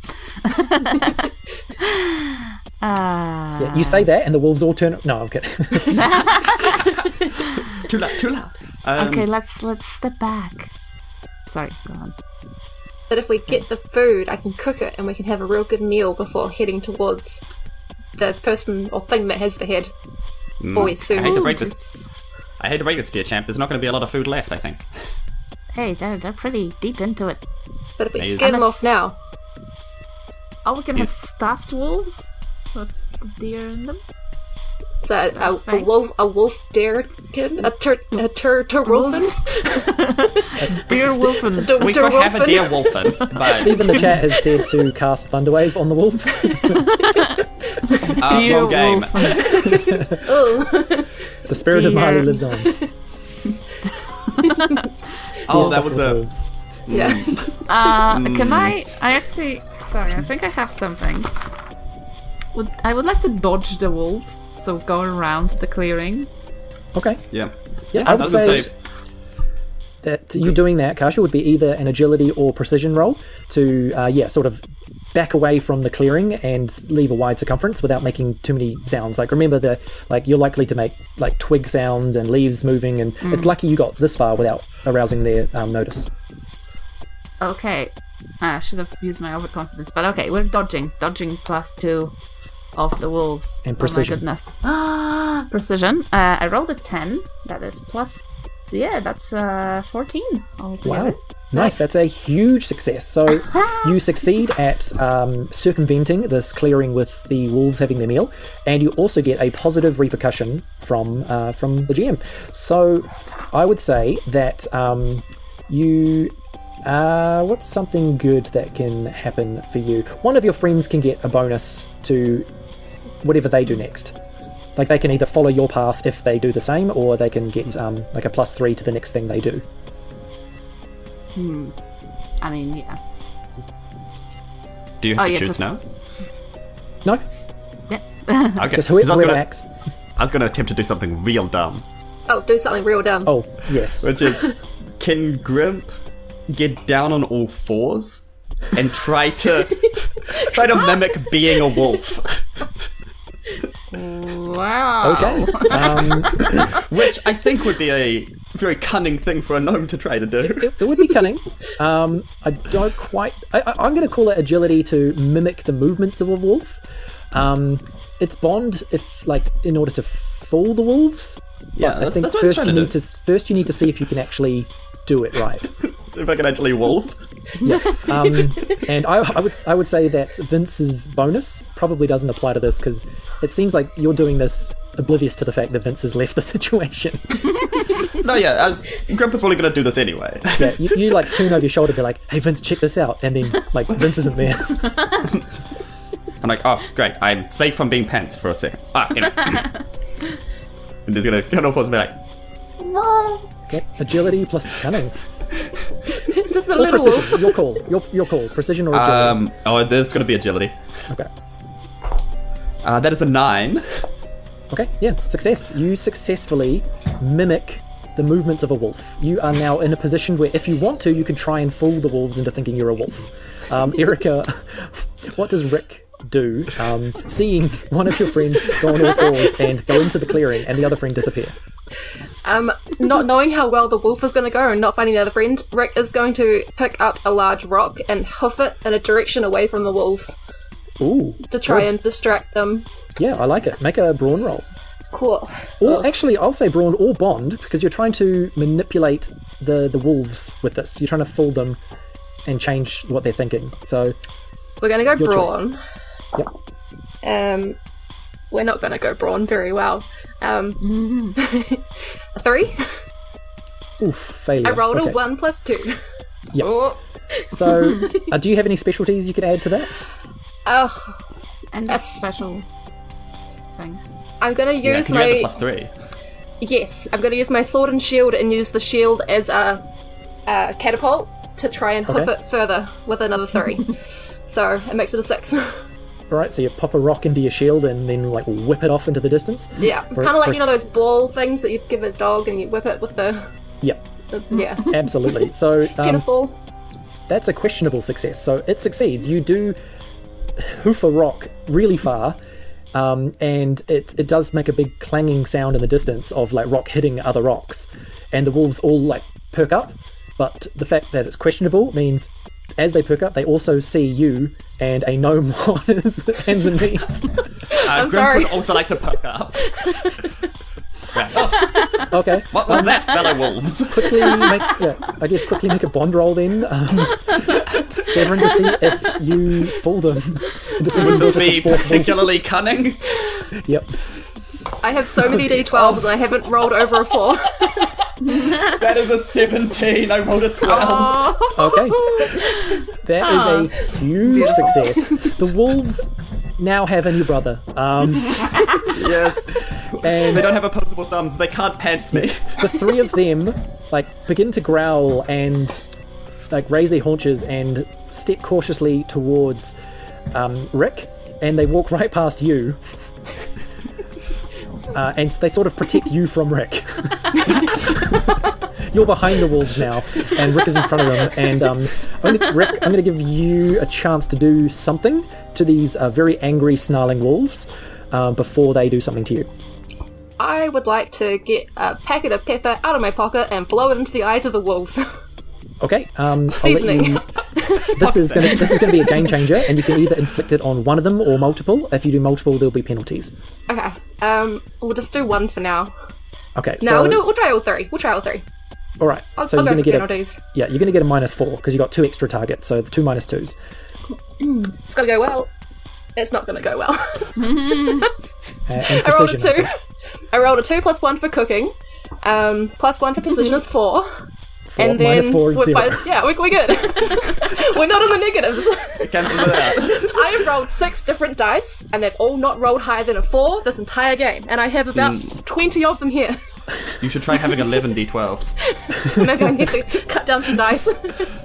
Yeah, you say that, and the wolves all turn. No, I'm kidding. Too loud. Okay, let's step back. Sorry, go on. But if we get the food, I can cook it and we can have a real good meal before heading towards the person or thing that has the head. Boy, soon. I hate to break this, dear champ. There's not going to be a lot of food left, I think. Hey, they're pretty deep into it. But if we skin them off now... Oh, we can have stuffed wolves with the deer in them? So a wolf deer kid? A wolfen? Deer wolfen. We could have a deer wolfen, but... Steve in the chat has said to cast Thunderwave on the wolves. Wrong game. The spirit of Marley lives on. Oh, that was a... wolves. Yeah. Can I actually... Sorry, I think I have something. I would like to dodge the wolves, so go around the clearing. Okay. Yeah. Yeah, I would say that you doing that, Kasia, would be either an agility or precision roll to, sort of back away from the clearing and leave a wide circumference without making too many sounds. Like, remember, you're likely to make, like, twig sounds and leaves moving, and it's lucky you got this far without arousing their notice. Okay. I should have used my overconfidence, but okay, we're dodging. Dodging +2 of the wolves. And precision. Oh my goodness. Precision. I rolled a 10. That is plus... Yeah, that's 14 altogether. Wow. Nice, that's a huge success. So you succeed at circumventing this clearing with the wolves having their meal, and you also get a positive repercussion from the GM. So I would say that what's something good that can happen for you? One of your friends can get a bonus to whatever they do next. Like, they can either follow your path if they do the same, or they can get like a +3 to the next thing they do. I mean, yeah. Do you have to choose now? No? Yeah. Okay. Because whoever acts. I was going to attempt to do something real dumb. Oh, do something real dumb. Oh, yes. Which is, can Grimp get down on all fours and try to mimic being a wolf? Wow. Okay. Which I think would be a very cunning thing for a gnome to try to do. It would be cunning. I don't quite... I'm going to call it agility to mimic the movements of a wolf. It's bond if, like, in order to fool the wolves. Yeah, I think that's what first you need to see if you can actually do it right. See if I can actually wolf. Yeah. And I would say that Vince's bonus probably doesn't apply to this, because it seems like you're doing this oblivious to the fact that Vince has left the situation. No, yeah, Grimp is probably going to do this anyway. Yeah, you like turn over your shoulder and be like, "Hey Vince, check this out," and then like Vince isn't there. I'm like, oh great, I'm safe from being pants for a second. Anyway. And he's going to get off and be like, No. Okay, agility plus cunning. Just a Or little precision. wolf. Your call. Precision or agility. There's going to be agility. Okay. That is a 9. Okay, yeah, success. You successfully mimic the movements of a wolf. You are now in a position where, if you want to, you can try and fool the wolves into thinking you're a wolf. Erika, what does Rick do, seeing one of your friends go on all fours and go into the clearing and the other friend disappear? Not knowing how well the wolf is going to go and not finding the other friend, Rick is going to pick up a large rock and hoof it in a direction away from the wolves. Ooh. To try good. and distract them. Yeah, I like it. Make a brawn roll. Cool. Or actually, I'll say brawn or bond, because you're trying to manipulate the wolves with this. You're trying to fool them and change what they're thinking. So we're going to go your brawn. Choice. Yep. We're not going to go brawn very well. 3. Oof, failure. I rolled okay. a 1 + 2. Yep. Oh. So, do you have any specialties you could add to that? And a special thing. I'm going to use can you add the +3? Yes, I'm going to use my sword and shield and use the shield as a catapult to try and hoof it further with another 3. So it makes it a 6. Alright, so you pop a rock into your shield and then like whip it off into the distance? Yeah, kind of like, those ball things that you give a dog and you whip it with the... Yep. Yeah. Absolutely. So tennis ball. That's a questionable success. So it succeeds. You do hoof a rock really far, and it does make a big clanging sound in the distance of like rock hitting other rocks, and the wolves all like perk up. But the fact that it's questionable means as they perk up, they also see you and a gnome on his hands and knees. I'm Grimp sorry. would also like to perk up. Right. Okay. What was that, fellow wolves? Quickly make a bond roll then, Severin, to see if you fool them. Would this be particularly cunning? Yep. I have so many d12s and I haven't rolled over a 4. That is a 17. I rolled a 12. Okay. That is a huge success. The wolves now have a new brother. Yes. And they don't have opposable thumbs. They can't pants me. the 3 of them like begin to growl and like raise their haunches and step cautiously towards Rick, and they walk right past you. And they sort of protect you from Rick. You're behind the wolves now, and Rick is in front of them. And Rick, I'm going to give you a chance to do something to these very angry, snarling wolves before they do something to you. I would like to get a packet of pepper out of my pocket and blow it into the eyes of the wolves. Okay. Seasoning. This is going to be a game changer, and you can either inflict it on one of them or multiple. If you do multiple, there'll be penalties. Okay. We'll just do 1 for now. Okay. No, we'll try all 3. We'll try all 3. All right. I'll you're go going to for get penalties. you're going to get a -4 because you got 2 extra targets. So the 2 -2s. It's gonna go well. It's not gonna go well. And I rolled a precision. 2. I rolled a 2 plus 1 for cooking. Plus 1 for precision is 4. And then -4 is 0. yeah, we're good. We're not in the negatives. Cancel it out. I have rolled 6 different dice, and they've all not rolled higher than a 4 this entire game, and I have about 20 of them here. You should try having 11 d12s. Maybe I need to cut down some dice.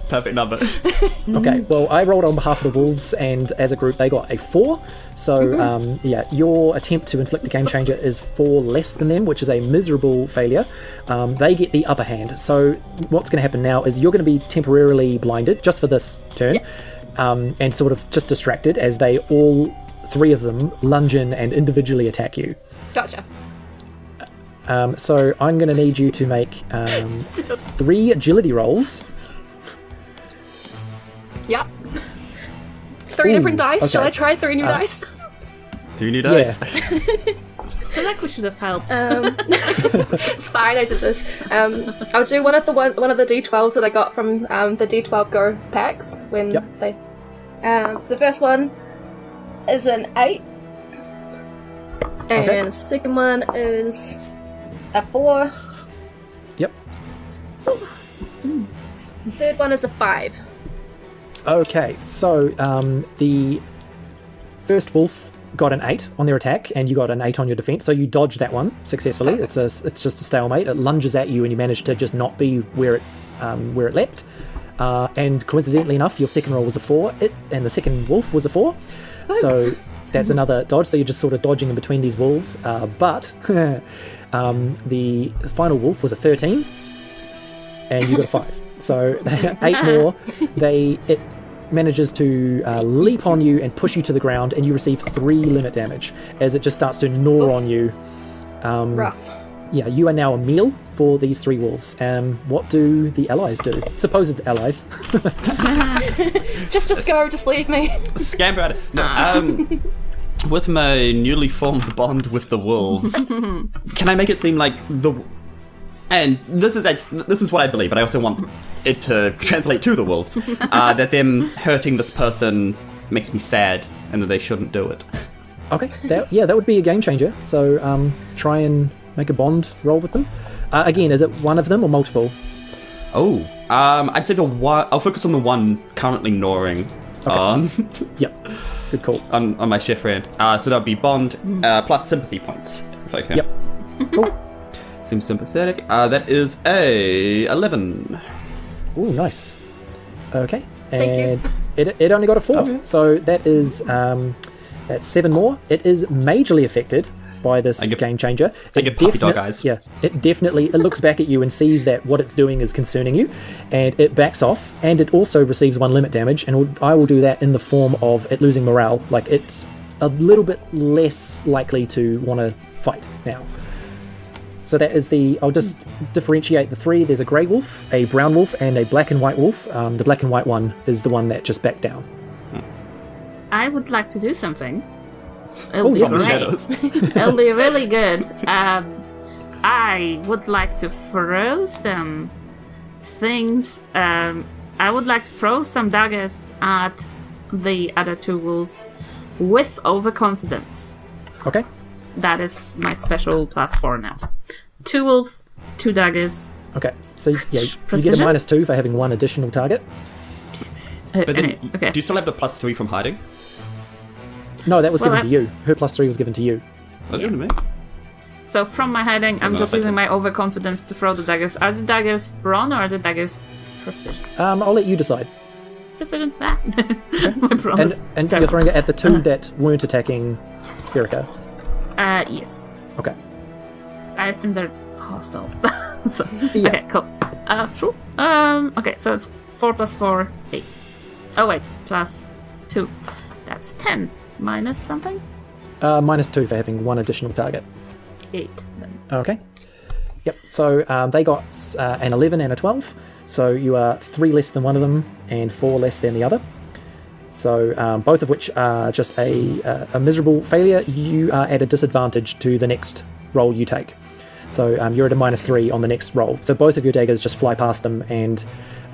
Perfect number. Okay, well, I rolled on behalf of the wolves, and as a group, they got a 4. So, your attempt to inflict the game changer is 4 less than them, which is a miserable failure. They get the upper hand. So, what's going to happen now is you're going to be temporarily blinded, just for this turn, and sort of just distracted as they all 3 of them lunge in and individually attack you. Gotcha. So, I'm going to need you to make 3 agility rolls. Yep. 3 different dice. okay. Shall I try 3 new dice? 3 new dice. Yeah. I feel like we should have helped. It's fine. I did this. I'll do one of the D12s that I got from the D12 Go packs when they. So the first one is an 8, and the second one is a 4. Yep. The third one is a 5. Okay, so the first wolf got an 8 on their attack, and you got an 8 on your defense, so you dodged that one successfully. It's just a stalemate. It lunges at you, and you manage to just not be where it leapt. And coincidentally enough, your second roll was a 4, and the second wolf was a 4. So that's another dodge. So you're just sort of dodging in between these wolves. But the final wolf was a 13, and you got a 5. So 8 more. It manages to leap on you and push you to the ground, and you receive 3 limit damage as it just starts to gnaw on you. Rough. Yeah, you are now a meal for these 3 wolves. What do the allies do? Supposed allies. Just go. Just leave me. Scamper at it. No, with my newly formed bond with the wolves, can I make it seem like and this is what I believe, but I also want it to translate to the wolves, that them hurting this person makes me sad, and that they shouldn't do it. Okay, that would be a game changer. So try and make a bond roll with them. Again, is it one of them or multiple? Oh, I'd say the one. I'll focus on the one currently gnawing on. Yep, good call. on my chef friend. So that would be bond plus sympathy points, if I can. Yep, cool. Seems sympathetic. That is a 11. Ooh, nice. Okay. Thank you. And it only got a 4. Okay. So that is that's 7 more. It is majorly affected by this game changer. I get puppy dog eyes. Yeah, it looks back at you and sees that what it's doing is concerning you, and it backs off, and it also receives 1 limit damage, and I will do that in the form of it losing morale. Like, it's a little bit less likely to want to fight now. So that is I'll just differentiate the 3. There's a grey wolf, a brown wolf, and a black and white wolf. The black and white one is the one that just backed down. I would like to do something. Oh, It'll be From the great. shadows. It'll be really good. I would like to throw some things. I would like to throw some daggers at the other 2 wolves with overconfidence. Okay. That is my special +4 now. 2 wolves, 2 daggers. Okay. So yeah, you get a Precision? -2 for having 1 additional target. But then, Anyway, okay. do you still have the +3 from hiding? No, that was Well, given to you. Her +3 was given to you. That's good to me. So from my hiding, I'm No, just thank using you. my overconfidence to throw the daggers. Are the daggers brawn or are the daggers precision? I'll let you decide. Precision? Ah. My brawn is And you're terrible. throwing it at the 2 that weren't attacking Erika. Yes. Okay. I assume they're hostile. So, Yeah. Okay, cool. Sure. Okay, so it's 4 + 4, 8. Oh wait, +2. That's 10. Minus something? -2 for having 1 additional target. 8. Then. Okay. Yep. So they got an 11 and a 12. So you are 3 less than one of them and 4 less than the other. So both of which are just a miserable failure. You are at a disadvantage to the next roll you take. So you're at a -3 on the next roll. So both of your daggers just fly past them, and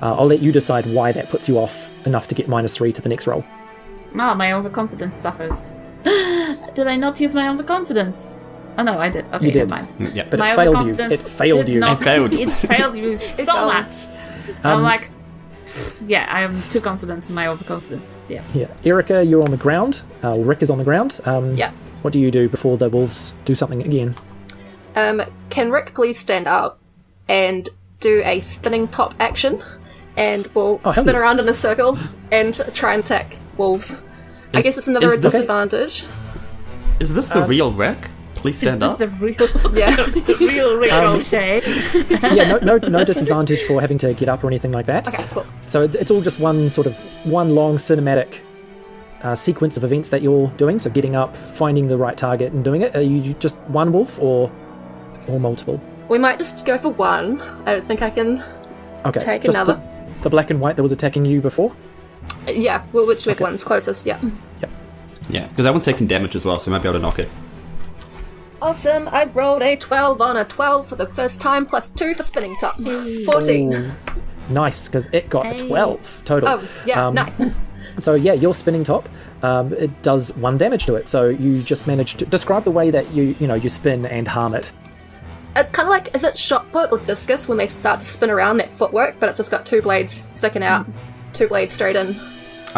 I'll let you decide why that puts you off enough to get -3 to the next roll. Oh, my overconfidence suffers. Did I not use my overconfidence? Oh no, I did. Okay, You did. never mind. Yeah. But My it failed you. overconfidence It failed did you. not- It failed you. It failed you so failed. much. I'm like, yeah, I am too confident in my overconfidence. Yeah. Yeah. Erika, you're on the ground. Rick is on the ground. Yeah. What do you do before the wolves do something again? Can Rick please stand up and do a spinning top action? And we'll Oh, hell spin yes. around in a circle and try and attack wolves. I guess it's another is this- disadvantage. Is this the real wreck? Please stand Is up. this the real, Yeah. real ricochet? Yeah, no disadvantage for having to get up or anything like that. Okay, cool. So it's all just one long cinematic sequence of events that you're doing. So getting up, finding the right target, and doing it. Are you just one wolf or multiple? We might just go for one. I don't think I can. Okay, Take just another. The black and white that was attacking you before. Yeah, well, which one's closest? Yeah. Yep. Yeah, because that one's taking damage as well, so we might be able to knock it. Awesome! I rolled a 12 on a 12 for the first time, +2 for spinning top. 14. Ooh, nice, because it got a Hey. 12 total. Oh, yeah, nice. So yeah, your spinning top, it does 1 damage to it. So you just managed to describe the way that you spin and harm it. It's kind of like, is it shot put or discus when they start to spin around, that footwork, but it's just got 2 blades sticking out, 2 blades straight in.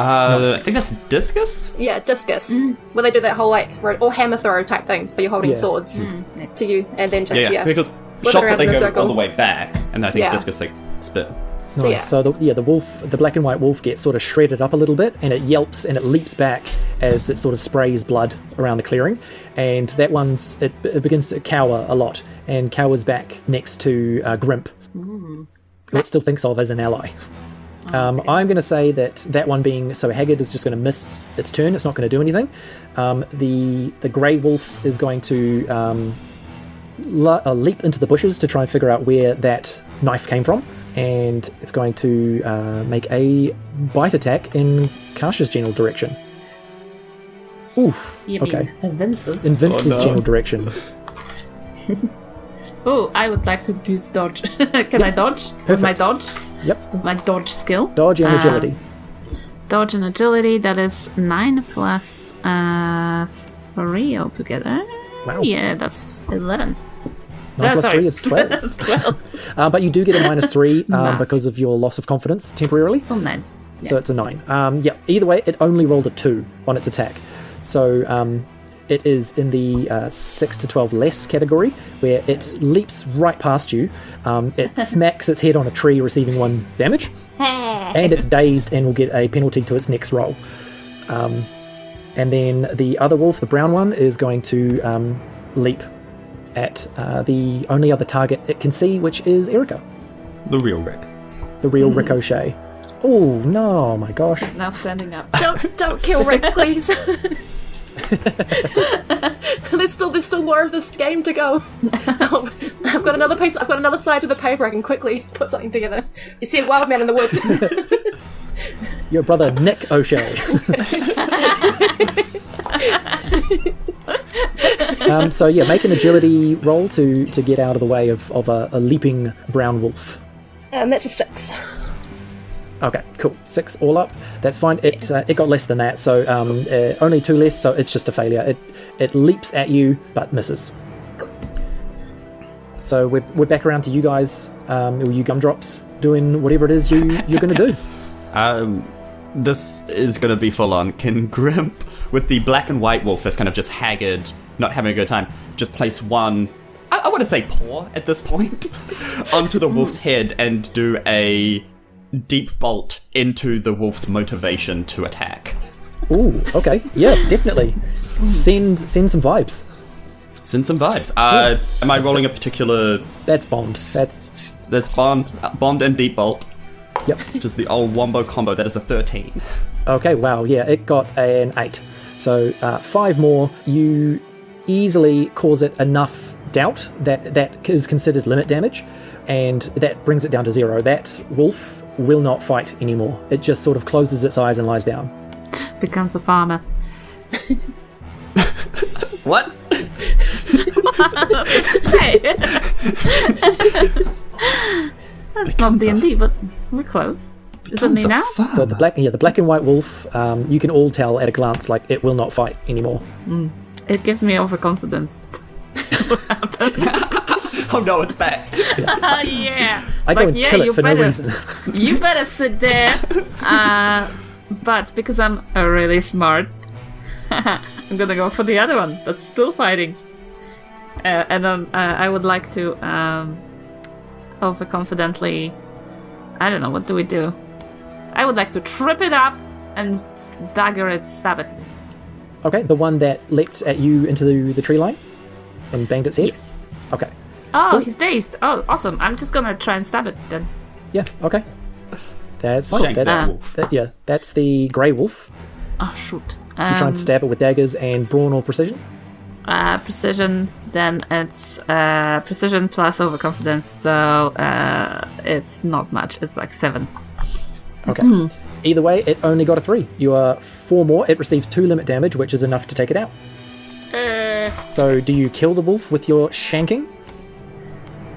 I think that's discus? Yeah, discus. Where they do that whole, or hammer throw type things, but you're holding Yeah. swords to you, and then just, Yeah, because Flip shot around put they in a go circle. all the way back, and I think Yeah. discus like spit. Nice. So, yeah. So the black and white wolf gets sort of shredded up a little bit, and it yelps and it leaps back as it sort of sprays blood around the clearing, and that it begins to cower a lot and cowers back next to Grimp, who it still thinks of as an ally. I'm going to say that one being so haggard is just going to miss its turn. It's not going to do anything. The grey wolf is going to leap into the bushes to try and figure out where that knife came from, and it's going to make a bite attack in Kasia's general direction. Oof. You Okay. mean Vince's? In Vince's no. general direction. Oh, I would like to use dodge. Can I dodge? With my dodge? Yep. With my dodge skill? Dodge and agility. Dodge and agility, that is 9 plus 3 altogether. Wow. Yeah, that's 11. 9 plus sorry. 3 is 12. 12. But you do get a -3 Math. because of your loss of confidence temporarily. So 9. So it's a 9. Yeah, either way, it only rolled a 2 on its attack. So it is in the 6 to 12 less category, where it leaps right past you. It smacks its head on a tree, receiving 1 damage, and it's dazed and will get a penalty to its next roll. And then the other wolf, the brown one, is going to leap at the only other target it can see, which is Erika. The real Rick. The real Ricochet. Oh no, my gosh. He's now standing up. Don't kill Rick, please. There's still more of this game to go. I've got another piece. I've got another side to the paper. I can quickly put something together. You see a wild man in the woods. Your brother Nick O'Shea. So yeah, make an agility roll to get out of the way of a leaping brown wolf. That's a 6. Okay, cool. 6 all up. That's fine. It got less than that, so only 2 less. So it's just a failure. It leaps at you but misses. Cool. So we're back around to you guys, or you gumdrops, doing whatever it is you're going to do. This is going to be full on. Can Grimp, with the black and white wolf that's kind of just haggard, not having a good time, just place one, I want to say paw at this point, onto the wolf's head and do a deep bolt into the wolf's motivation to attack? Ooh, okay. Yeah, definitely. Send some vibes. Send some vibes. Am I rolling a particular... That's Bond. There's Bond and deep bolt. Yep. Which is the old wombo combo. That is a 13. Okay, wow, yeah, it got an 8. So 5 more. You easily cause it enough doubt that is considered limit damage, and that brings it down to 0. That wolf will not fight anymore. It just sort of closes its eyes and lies down. Becomes a farmer. What? Hey. That's not D&D, but we're close. Is it me now? So the black and white wolf, you can all tell at a glance, like, it will not fight anymore. It gives me overconfidence. What happened? Oh no, it's back. Yeah. I go and kill it for no reason. You better sit there. But because I'm really smart, I'm gonna go for the other one that's still fighting. And then I would like to overconfidently... I don't know, what do we do? I would like to trip it up and dagger it, stab it. Okay, the one that leapt at you into the tree line and banged its head? Yes. Okay. Oh, Cool. he's dazed. Oh, awesome. I'm just gonna try and stab it then. Yeah, okay. That's fine. Shank that wolf. That's the grey wolf. Oh, shoot. You try and stab it with daggers and brawn or precision? Precision, then it's precision plus overconfidence, so it's not much. It's like 7. Okay. Either way, it only got a 3. You are 4 more. It receives 2 limit damage, which is enough to take it out. So, do you kill the wolf with your shanking?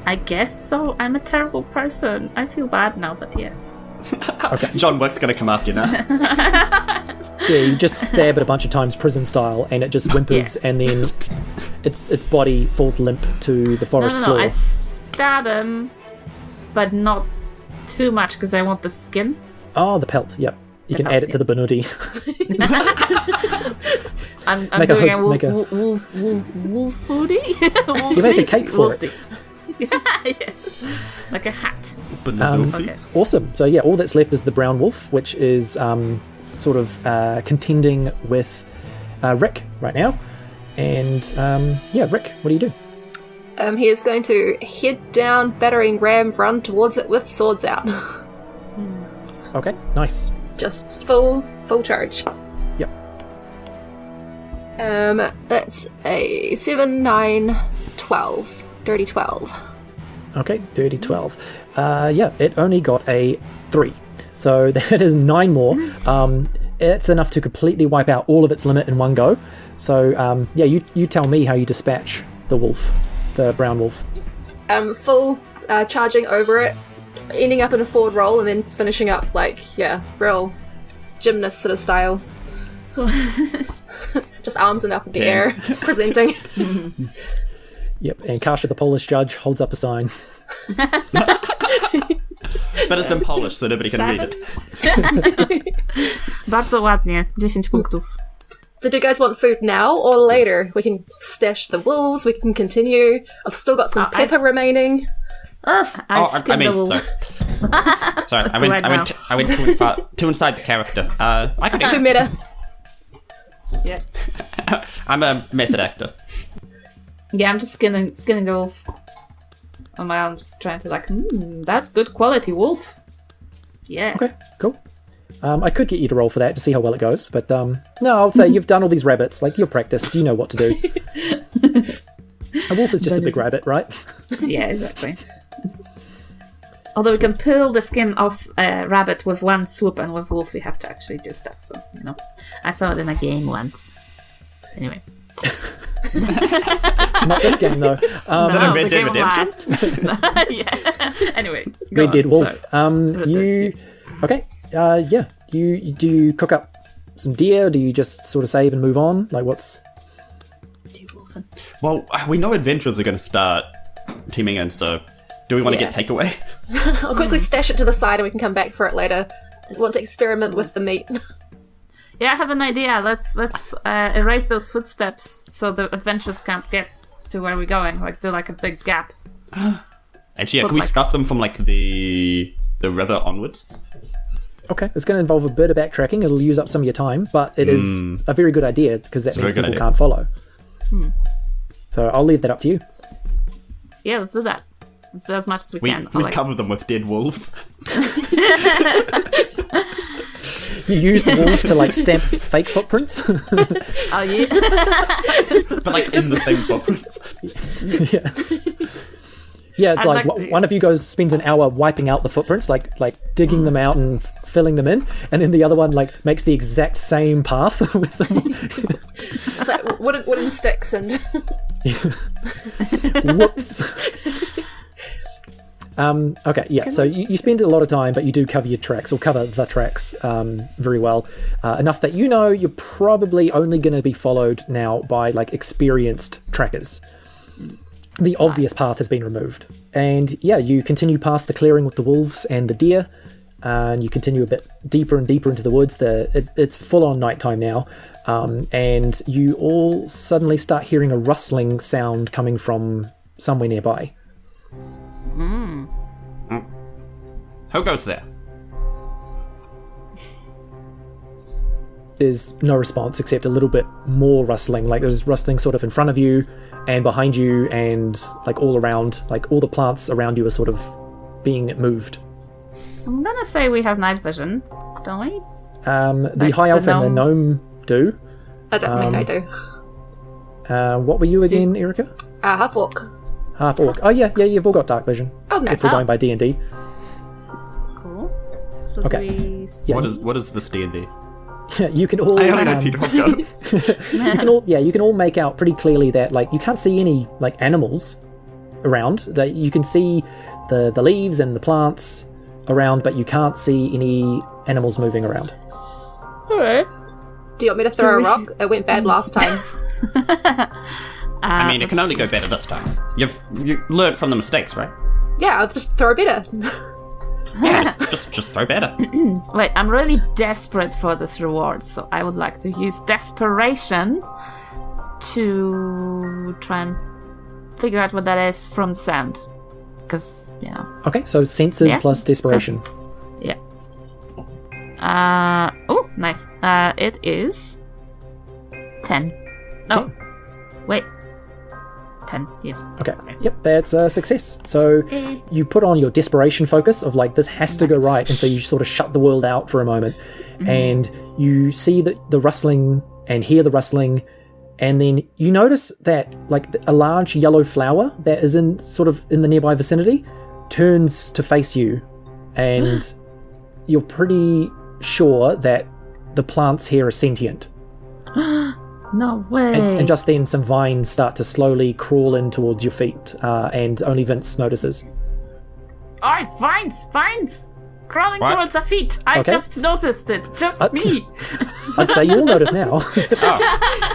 I guess so. I'm a terrible person. I feel bad now, but yes. Okay. John Wick's gonna come after you now. Yeah, you just stab it a bunch of times prison style, and it just whimpers, and then its body falls limp to the forest No, floor. I stab him, but not too much because I want the skin. Oh, the pelt, yep. You can add it to the banuti. I'm Make a doing hook- a wolf foodie. You make a cake for it. Yes, like a hat. Okay. Awesome. So yeah, all that's left is the brown wolf, which is sort of contending with Rick right now. And Rick, what do you do? He is going to head down, battering ram, run towards it with swords out. Okay, nice. Just full charge. Yep. That's a 7, 9, 12. Dirty 12. Okay, dirty 12. It only got a 3. So that is 9 more. It's enough to completely wipe out all of its limit in one go. So, you tell me how you dispatch the wolf, the brown wolf. Full charging over it, ending up in a forward roll, and then finishing up real gymnast sort of style. Just arms and up in the air, presenting. Yep, and Kasia, the Polish judge, holds up a sign. But it's in Polish, so nobody can read it. Bardzo ładnie. 10 punktów. Did you guys want food now or later? We can stash the wolves, we can continue. I've still got some pepper remaining. I the wolf. Sorry, I went too inside the character. I could Too meta. Yeah. I'm a method actor. Yeah, I'm just skinning the wolf on my own, just trying to that's good quality wolf. Yeah. Okay, cool. I could get you to roll for that to see how well it goes, but no, I would say you've done all these rabbits. Like, you're practiced. You know what to do. A wolf is just a big rabbit, right? Yeah, exactly. Although we can peel the skin off a rabbit with one swoop, and with wolf we have to actually do stuff. So, I saw it in a game once. Anyway. Not this game, though. Is that a Red Dead Redemption? Yeah. Anyway. Red Dead Wolf. Sorry. Okay. Yeah. You do you cook up some deer? Do you just sort of save and move on? Like, what's... Well, we know adventurers are going to start teaming in, so do we want to get takeaway? I'll quickly stash it to the side and we can come back for it later. I want to experiment with the meat. Yeah, I have an idea. Let's erase those footsteps so the adventurers can't get to where we're going. Like, do like a big gap. Actually, yeah, can we scuff them from like the river onwards? Okay, it's going to involve a bit of backtracking. It'll use up some of your time, but it is a very good idea because that means people can't follow. So I'll leave that up to you. Yeah, let's do that. Let's do as much as we can. We cover them with dead wolves. You use the wolf to like stamp fake footprints. Oh yeah. But like in the same footprints. Yeah, it's like one of you spends an hour wiping out the footprints, like digging them out and filling them in, and then the other one like makes the exact same path with them. Just like wooden sticks and... Whoops. Okay, yeah, so you spend a lot of time, but you do cover your tracks, or cover the tracks very well. Enough that you're probably only going to be followed now by like experienced trackers. The obvious path has been removed. And yeah, you continue past the clearing with the wolves and the deer, and you continue a bit deeper and deeper into the woods. It's full-on nighttime now, and you all suddenly start hearing a rustling sound coming from somewhere nearby. Who goes there? There's no response except a little bit more rustling. Like there's rustling sort of in front of you and behind you and like all around. Like all the plants around you are sort of being moved. I'm gonna say we have night vision, don't we? The high elf and the gnome do. I don't think I do. What were you again, Erika? Half orc. Half orc. Oh yeah, you've all got dark vision. Oh, nice. If we're going by D&D. Cool. So Okay. we... What is this D&D? You can all. I only know T-Dog. You can all make out pretty clearly that like you can't see any like animals around. That you can see the leaves and the plants around, but you can't see any animals moving around. Alright. Do you want me to throw a rock? It went bad last time. I mean, it can only go better this time. You learned from the mistakes, right? Yeah, I'll just throw better. Yeah, just throw better. Wait, I'm really desperate for this reward, so I would like to use desperation to try and figure out what that is from sound. Because, Okay, so senses plus desperation. Oh, nice. It is 10. Oh, wait. 10, yes. Okay, Sorry. yep, that's a success. So you put on your desperation focus of like, this has to go right, and so you sort of shut the world out for a moment, and you see the rustling and hear the rustling, and then you notice that like a large yellow flower that is in the nearby vicinity turns to face you, and you're pretty sure that the plants here are sentient. No way. And just then some vines start to slowly crawl in towards your feet, and only Vince notices. Oh, vines! Crawling towards our feet. I just noticed it. Just me. I'd say you all notice now.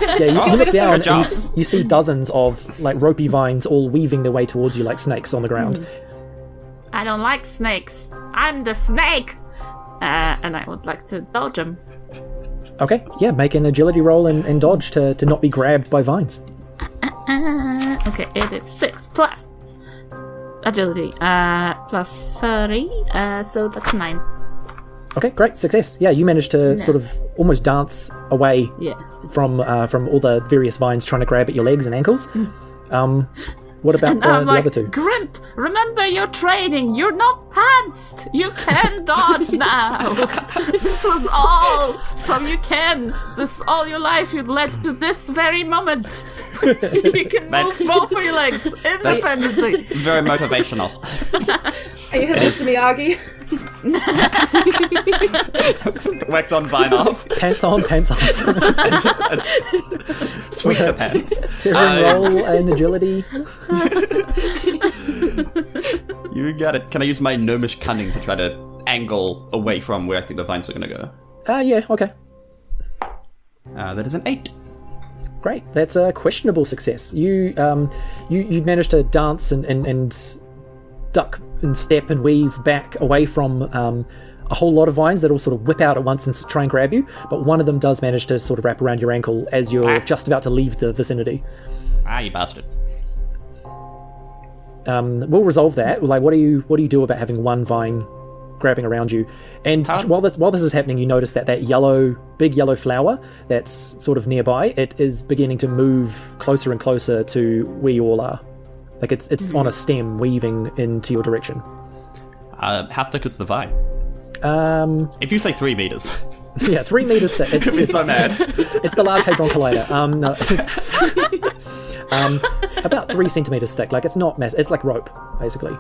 Yeah, you look down and you see dozens of like ropey vines all weaving their way towards you like snakes on the ground. I don't like snakes. I'm the snake. And I would like to dodge them. Okay, yeah, make an agility roll and dodge to not be grabbed by vines. Okay, it is 6 plus agility, plus 30, so that's 9. Okay, great, success. Yeah, you managed to sort of almost dance away from all the various vines trying to grab at your legs and ankles. What about the other two? Grimp, remember your training. You're not pantsed. You can dodge now. This was all so you can. This all your life you led to this very moment. You can move both of your legs independently. Very motivational. Are you his Mr. Miyagi? Wax on, vine off. Pants on, pants off. Sweep the pants. Severin roll and agility. You got it. Can I use my gnomish cunning to try to angle away from where I think the vines are going to go? Yeah, okay. That is an 8. Great. That's a questionable success. You managed to dance and duck and step and weave back away from a whole lot of vines that all sort of whip out at once and try and grab you, but one of them does manage to sort of wrap around your ankle as you're just about to leave the vicinity. You bastard. We'll resolve that. Like, what do you do about having one vine grabbing around you? And while this is happening, you notice that big yellow flower that's sort of nearby, it is beginning to move closer and closer to where you all are. Like it's on a stem weaving into your direction. How thick is the vine? If you say 3 meters. Yeah, 3 meters thick. It's so mad. It's the Large Hadron Collider. No, about 3 centimeters thick. Like, it's not massive. It's like rope, basically.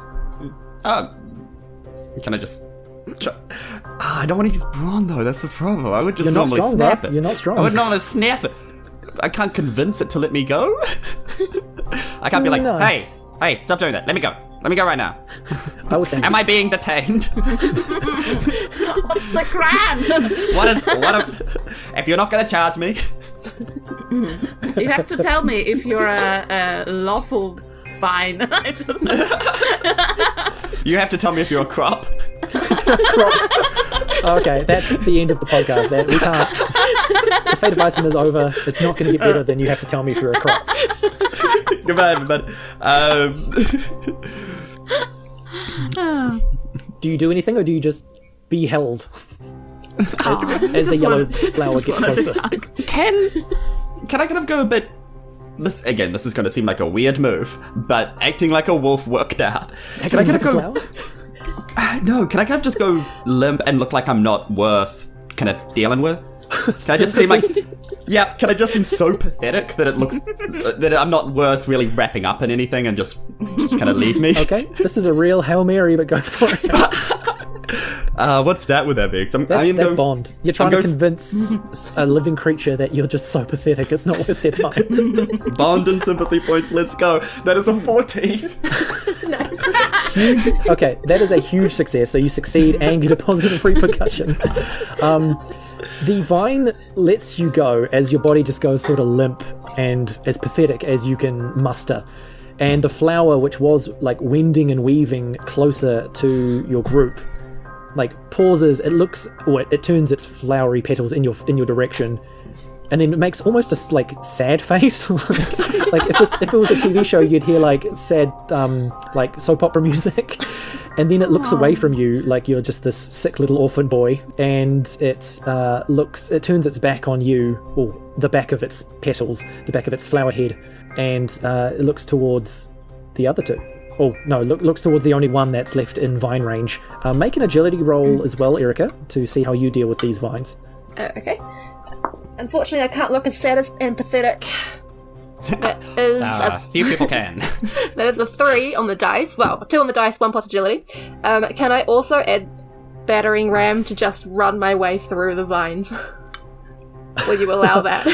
Can I just... I don't want to use brawn, though. That's the problem. I would just You're not normally strong, snap bro. it. You're not strong. I would normally snap it. I can't convince it to let me go. I can't be like, No. hey, stop doing that. Let me go. Let me go right now. I would say. Am I being detained? What's the crime? If you're not going to charge me... You have to tell me if you're a lawful vine. I don't know. You have to tell me if you're a crop. Okay, that's the end of the podcast. That we can't. The fate of Isen is over. It's not going to get better than you have to tell me if you're a crop. Goodbye, everybody. Do you do anything, or do you just be held as the yellow flower gets closer? Can I kind of go a bit... This is going to seem like a weird move, but acting like a wolf worked out. Can I kind of go... No, can I kind of just go limp and look like I'm not worth kind of dealing with? Can I just seem like... Yeah, can I just seem so pathetic that it looks... that I'm not worth really wrapping up in anything and just kind of leave me? Okay, this is a real Hail Mary, but go for it. What's that with that big? That's Bond. You're trying to convince a living creature that you're just so pathetic it's not worth their time. Bond and sympathy points, let's go. That is a 14. Nice. Okay, that is a huge success, so you succeed and get a positive repercussion. The vine lets you go as your body just goes sort of limp and as pathetic as you can muster. And the flower, which was like wending and weaving closer to your group, like pauses. It turns its flowery petals in your direction, and then it makes almost a like sad face. like if it was a TV show, you'd hear like sad like soap opera music. And then it looks away from you like you're just this sick little orphan boy, and it turns its back on you, or the back of its petals, the back of its flower head, and it looks towards the other two. Oh, no, looks towards the only one that's left in vine range. Make an agility roll as well, Erika, to see how you deal with these vines. Okay. Unfortunately, I can't look as sad and pathetic. That is few people can. That is a 3 on the dice. Well, 2 on the dice, 1 plus agility. Can I also add battering ram to just run my way through the vines? Will you allow that?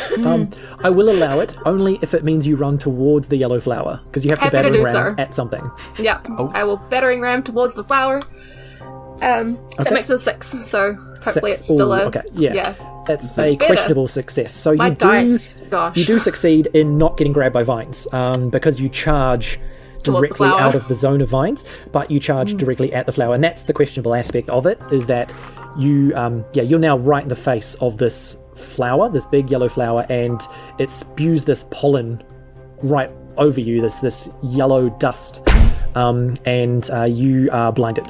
I will allow it, only if it means you run towards the yellow flower, because you have to battering ram at something. Yeah, I will battering ram towards the flower. So that makes it a 6, so hopefully 6. it's still a... Okay, yeah. That's a better. questionable success. So My you dice, gosh. do succeed in not getting grabbed by vines, because you charge directly out of the zone of vines, but you charge directly at the flower, and that's the questionable aspect of it, is that you're now right in the face of this flower, this big yellow flower, and it spews this pollen right over you, this yellow dust, and you are blinded.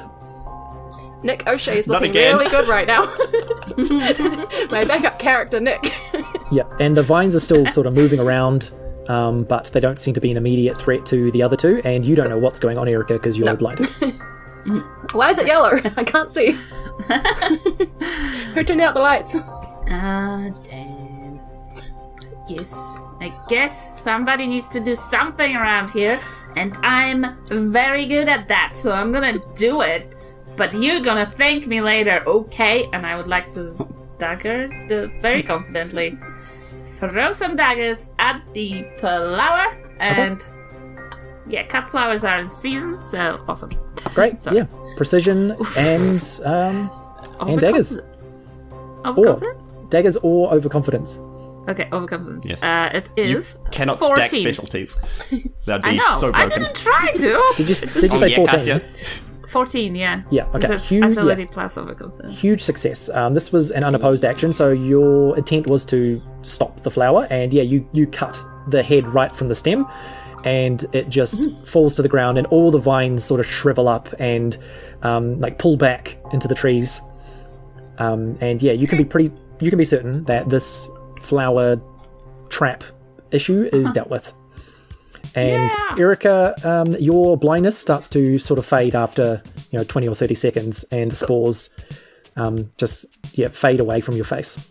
Nick O'Shea's Not looking again. really good right now. My backup character, Nick. Yeah, and the vines are still sort of moving around, but they don't seem to be an immediate threat to the other two, and you don't know what's going on, Erika, because you're blinded. Why is it yellow? I can't see. Who turned out the lights? Damn. I guess somebody needs to do something around here, and I'm very good at that, so I'm gonna do it. But you're gonna thank me later, okay? And I would like to very confidently throw some daggers at the flower, and cut flowers are in season, so awesome. Great, yeah. Precision and daggers. Overconfidence? Daggers or overconfidence. Okay, overconfidence. Yes. It is Cannot 14. stack specialties. That'd I be know, so I broken. didn't try to. Did you say 14? Kasia. 14, yeah. Yeah, okay. Because it's Huge, agility plus overconfidence. Huge success. This was an unopposed action, so your intent was to stop the flower, and you cut the head right from the stem, and it just falls to the ground, and all the vines sort of shrivel up and pull back into the trees. You can be certain that this flower trap issue is dealt with. And Erika, your blindness starts to sort of fade after 20 or 30 seconds, and the spores fade away from your face.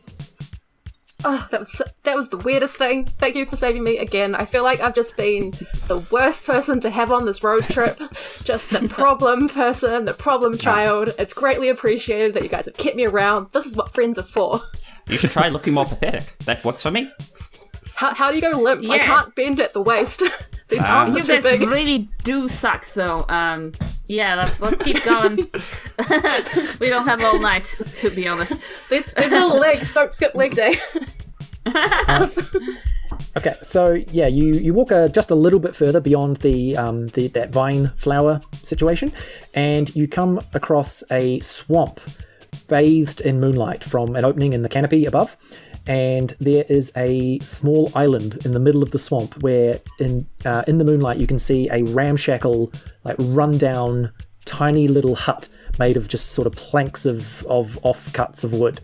Oh, that was the weirdest thing. Thank you for saving me again. I feel like I've just been the worst person to have on this road trip. Just the problem person, the problem child. It's greatly appreciated that you guys have kept me around. This is what friends are for. You should try looking more pathetic. That works for me. How do you go limp? I can't bend at the waist. These arms are You too guys big. really do suck, so let's keep going. We don't have all night, to be honest. These little legs don't skip leg day. Okay, so you walk just a little bit further beyond that vine flower situation, and you come across a swamp bathed in moonlight from an opening in the canopy above. And there is a small island in the middle of the swamp where in the moonlight you can see a ramshackle, run-down, tiny little hut made of just sort of planks of offcuts of wood.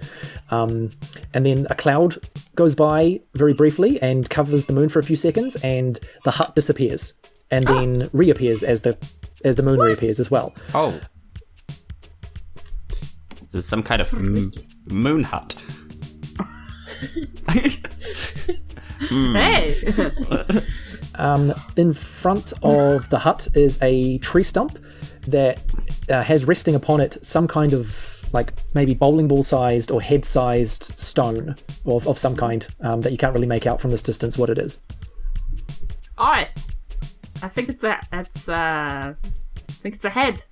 And then a cloud goes by very briefly and covers the moon for a few seconds, and the hut disappears and then reappears as the moon reappears as well. Oh. There's some kind of moon hut. Hey! In front of the hut is a tree stump that has resting upon it some kind of maybe bowling ball sized or head sized stone of some kind that you can't really make out from this distance what it is. Alright. I think it's a head.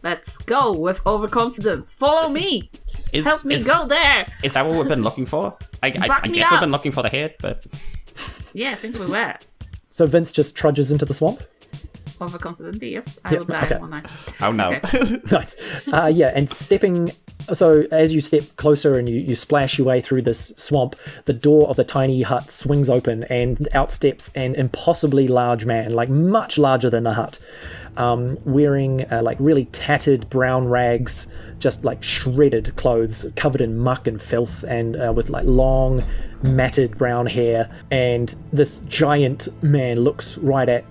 Let's go with overconfidence. Follow me. Help me go there. Is that what we've been looking for? I guess we've been looking for the head, but... Yeah, I think we were. So Vince just trudges into the swamp? Overconfidently, yes. I will die one night. Oh no. Okay. Nice. And stepping... So as you step closer and you splash your way through this swamp, the door of the tiny hut swings open and out steps an impossibly large man, much larger than the hut, wearing really tattered brown rags, just shredded clothes covered in muck and filth, and with long matted brown hair. And this giant man looks right at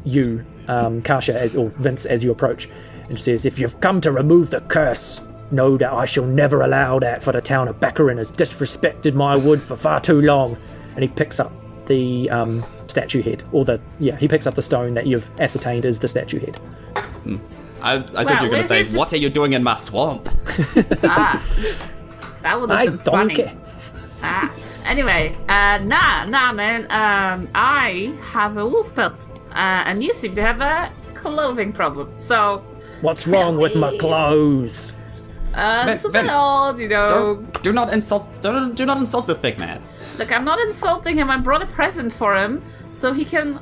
you, Kasia, or Vince, as you approach, and says, "If you've come to remove the curse, know that I shall never allow that, for the town of Beckerin has disrespected my wood for far too long." And he picks up the statue head, or he picks up the stone that you've ascertained is the statue head. I thought you were going to say, what are you doing in my swamp? That would have been funny. Care. Anyway, nah, man. I have a wolf pelt, and you seem to have a clothing problem. So, what's wrong with my clothes? it's a bit old, Do not insult this big man. Look, I'm not insulting him. I brought a present for him, so he can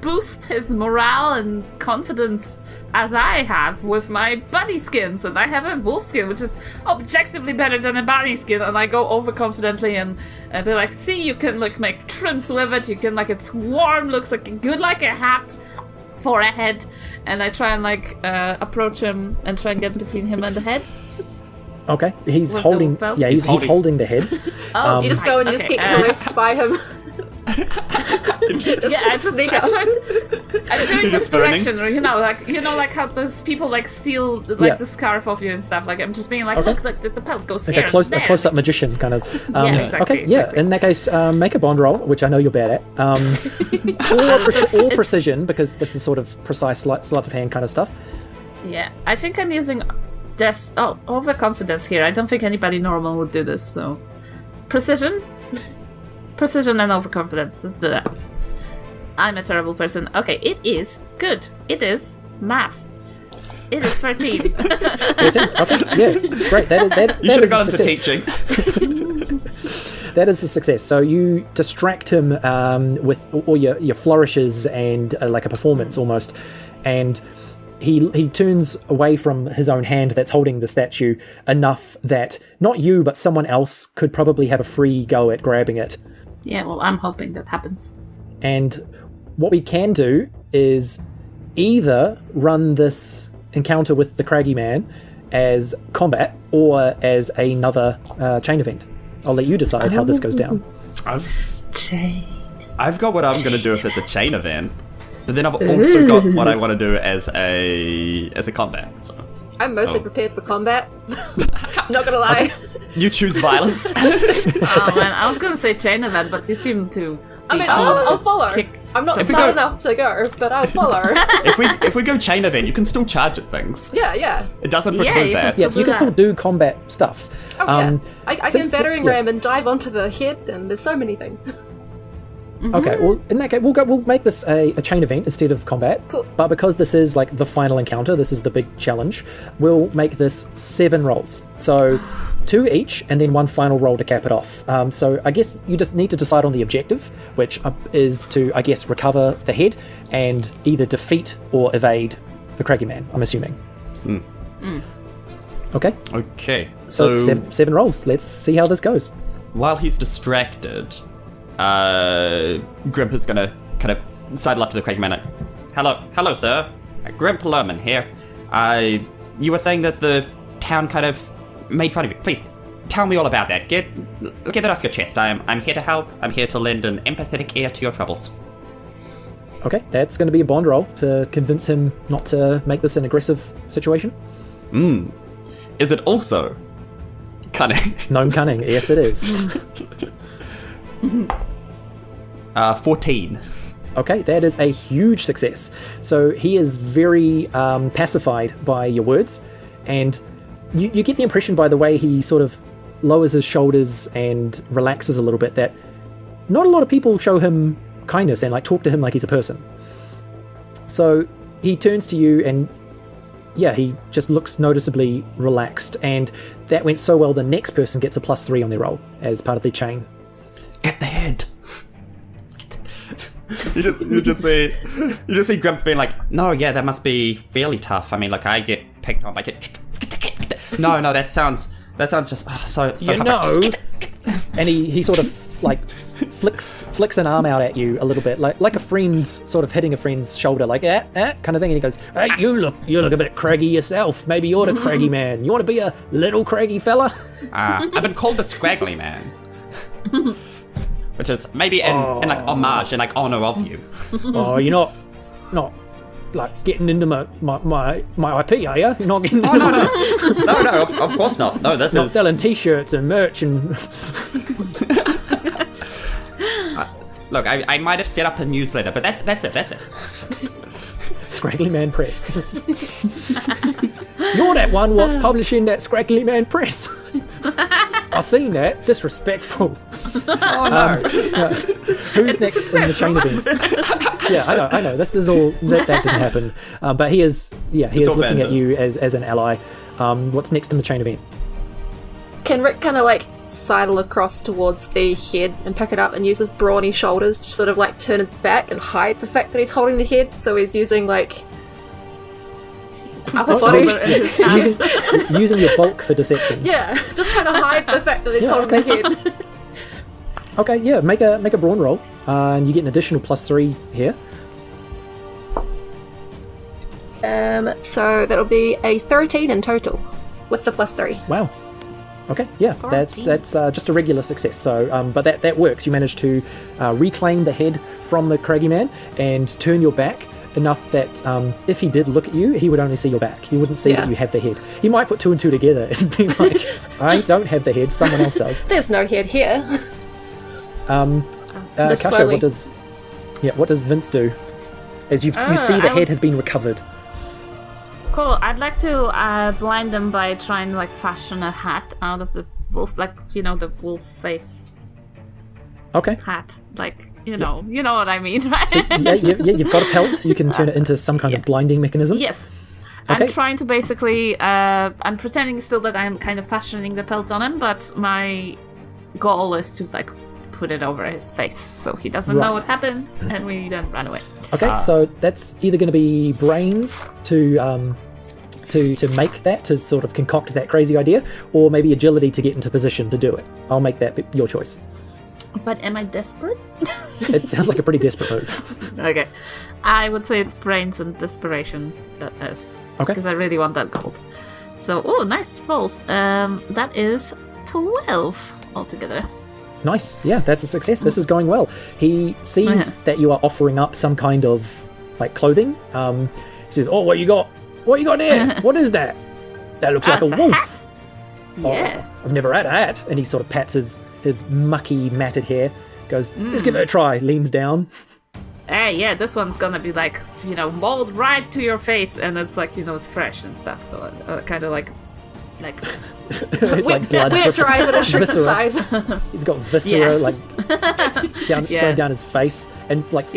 boost his morale and confidence as I have with my bunny skins, and I have a wolf skin, which is objectively better than a bunny skin, and I go overconfidently and be like, see, you can make trims with it, you can it's warm, looks good like a hat for a head, and I try and approach him and try and get between him and the head. Okay, he's With holding. the belt? Yeah, he's holding the head. Oh, You just go and just get caressed by him. Just sneak up. I'm doing this direction, or like how those people steal the scarf off you and stuff. I'm just being like, look, the pelt goes here. A close-up magician kind of. Exactly. Okay, yeah. In that case, make a bond roll, which I know you're bad at. All precision, because this is sort of precise sleight of hand kind of stuff. Yeah, I think I'm using overconfidence here. I don't think anybody normal would do this. So, precision and overconfidence. Let's do that. I'm a terrible person. Okay, it is good. It is math. It is 13. 13. Okay, yeah, great. You should have gone into teaching. That is a success. So you distract him with all your flourishes and like a performance almost, and he turns away from his own hand that's holding the statue enough that not you but someone else could probably have a free go at grabbing it. Yeah, well, I'm hoping that happens. And what we can do is either run this encounter with the Craggy Man as combat or as another chain event. I'll let you decide how this goes down. I've got what I'm going to do if it's a chain event, but then I've also got what I want to do as a combat. So. I'm mostly prepared for combat. Not gonna lie. You choose violence. Oh man, I was gonna say chain event, but you seem to. I mean, I'll follow. I'm not smart enough to go, but I'll follow. if we go chain event, you can still charge at things. Yeah. It doesn't preclude that. Yeah, you can still do combat stuff. Oh yeah. I can battering ram and dive onto the head, and there's so many things. Okay, well, in that case, we'll make this a chain event instead of combat. Cool. But because this is the final encounter, this is the big challenge, we'll make this 7 rolls. So 2 each, and then 1 final roll to cap it off. So I guess you just need to decide on the objective, which is to, I guess, recover the head and either defeat or evade the Craggy Man, I'm assuming. Okay? Okay. So 7 rolls. Let's see how this goes. While he's distracted, Grimp is gonna kind of sidle up to the Craggy Man. Hello, sir. Grimp Lurman here. You were saying that the town kind of made fun of you. Please, tell me all about that. Get it off your chest. I'm here to help. I'm here to lend an empathetic ear to your troubles. Okay, that's going to be a bond roll to convince him not to make this an aggressive situation. Is it also cunning? Gnome cunning, yes it is. 14. Okay, that is a huge success. So he is very pacified by your words, and you get the impression by the way he sort of lowers his shoulders and relaxes a little bit that not a lot of people show him kindness and talk to him like he's a person. So he turns to you and he just looks noticeably relaxed, and that went so well the next person gets a +3 on their roll as part of the chain. Get the head. You just see Grimp being like, no, yeah, that must be really tough. I mean, I get picked on, no, that sounds just so. You know, and he sort of flicks an arm out at you a little bit, like a friend sort of hitting a friend's shoulder, kind of thing, and he goes, "Hey, you look a bit craggy yourself. Maybe you're the Craggy Man. You want to be a little craggy fella?" I've been called the Scraggly Man. Which is maybe in homage and honor of you. Oh, you're not getting into my IP, are you? You're not getting into No, of course not. No, this not is selling T-shirts and merch and. Look, I might have set up a newsletter, but that's it. Scraggly Man Press. You're that one what's publishing that Scraggly Man Press. I've seen that. Disrespectful. Oh no. Who's next in the chain event? Yeah, I know. This is all that didn't happen. But he is looking at you as an ally. What's next in the chain event? Can Rick kind of sidle across towards the head and pick it up and use his brawny shoulders to sort of like turn his back and hide the fact that he's holding the head. So he's using like upper body in his hands. using your bulk for deception. Yeah, just trying to hide the fact that he's holding the head. Okay, yeah, make a brawn roll, and you get an additional +3 here. So that'll be a 13 in total with the +3. Wow. Okay, yeah, that's just a regular success. So, but that works. You manage to reclaim the head from the Craggy man and turn your back enough that if he did look at you, he would only see your back. He wouldn't see that you have the head. He might put 2 and 2 together and be like, I don't have the head, someone else does. There's no head here. Kasia, what does Vince do? As you see the head has been recovered. Cool. I'd like to blind them by trying to like fashion a hat out of the wolf, like the wolf face. Okay. Hat, like you know what I mean, right? So, you've got a pelt. You can turn it into some kind of blinding mechanism. Yes. Okay. I'm trying to basically. I'm pretending still that I'm kind of fashioning the pelt on him, but my goal is to like put it over his face so he doesn't know what happens, and we then run away. Okay, so that's either going to be brains to make that, to sort of concoct that crazy idea, or maybe agility to get into position to do it. I'll make that your choice. But am I desperate? It sounds like a pretty desperate move. Okay. I would say it's brains and desperation that is. Okay. Because I really want that gold. So, nice rolls. That is 12 altogether. Nice, yeah, that's a success. This is going well. He sees that you are offering up some kind of like clothing. He says, "Oh, what you got? What you got there? What is that? That looks like a wolf." Hat. Yeah. Oh, I've never had a hat. And he sort of pats his mucky matted hair. Goes, "Let's give it a try." Leans down. Yeah, this one's gonna be like mold right to your face, and it's like it's fresh and stuff. So kind of like. Like blood. Weird dries at a shrink the size. He's got viscera going down his face, and like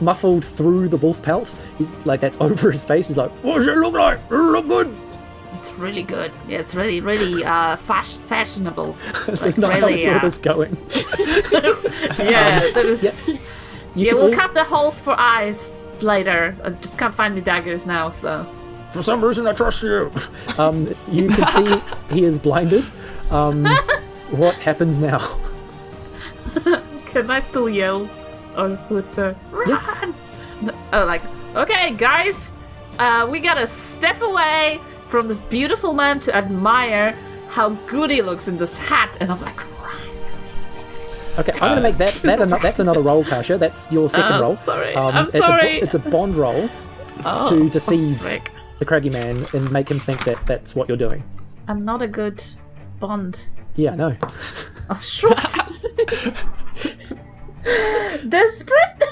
muffled through the wolf pelt. He's like that's over his face. He's like, "What does it look like? Does it look good?" It's really good. Yeah, it's really, really fashionable. This is not how I saw this going. Yeah, there's. We'll cut the holes for eyes later. I just can't find the daggers now, so. For some reason, I trust you. You can see he is blinded. What happens now? Can I still yell or whisper? Run! Yeah. Okay, guys, we gotta step away from this beautiful man to admire how good he looks in this hat. And I'm like, okay, I'm going to make that's another roll, Kasia. That's your second roll. Sorry, I'm sorry. It's a bond roll to deceive the Craggy man and make him think that that's what you're doing. I'm not a good Bond. Yeah, no. Oh, short. Desperate?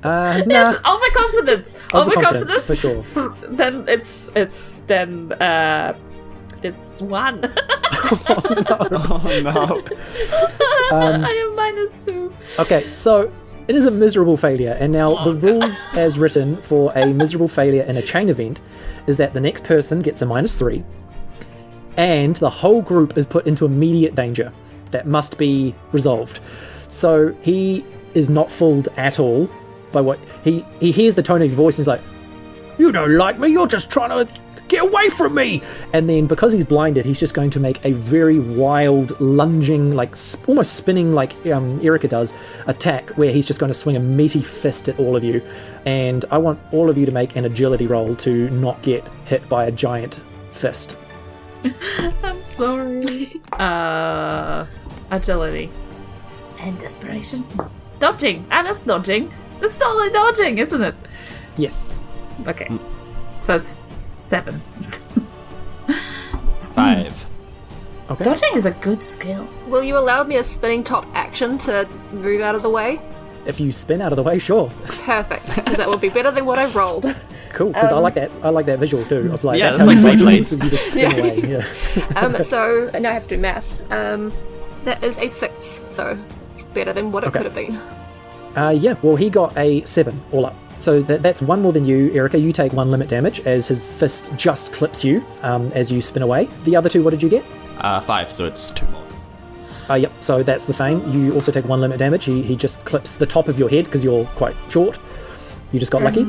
Nah. Yes, overconfidence. Overconfidence, for sure. Then it's 1. Oh no. I am -2. Okay, so it is a miserable failure, and now the rules as written for a miserable failure in a chain event is that the next person gets a -3, and the whole group is put into immediate danger that must be resolved. So he is not fooled at all by what he hears the tone of your voice, and he's like, "You don't like me, you're just trying to get away from me!" And then because he's blinded, he's just going to make a very wild, lunging, like almost spinning like Erika does, attack where he's just going to swing a meaty fist at all of you. And I want all of you to make an agility roll to not get hit by a giant fist. I'm sorry. Agility. And desperation. Dodging. That's dodging. That's totally dodging, isn't it? Yes. Okay. So it's 7. 5. Okay. Dodging is a good skill. Will you allow me a spinning top action to move out of the way? If you spin out of the way, sure. Perfect, because that would be better than what I rolled. Cool, because I like that visual too. Of like, Yeah, that's that's how like you Beyblades. you just spin away. Yeah. So now I have to do math. That is a 6, so it's better than what it could have been. Yeah, well, he got a 7 all up. So that's 1 more than you, Erika. You take 1 limit damage as his fist just clips you as you spin away. The other 2, what did you get? 5, so it's 2 more. Yep, so that's the same. You also take 1 limit damage. He just clips the top of your head because you're quite short. You just got lucky.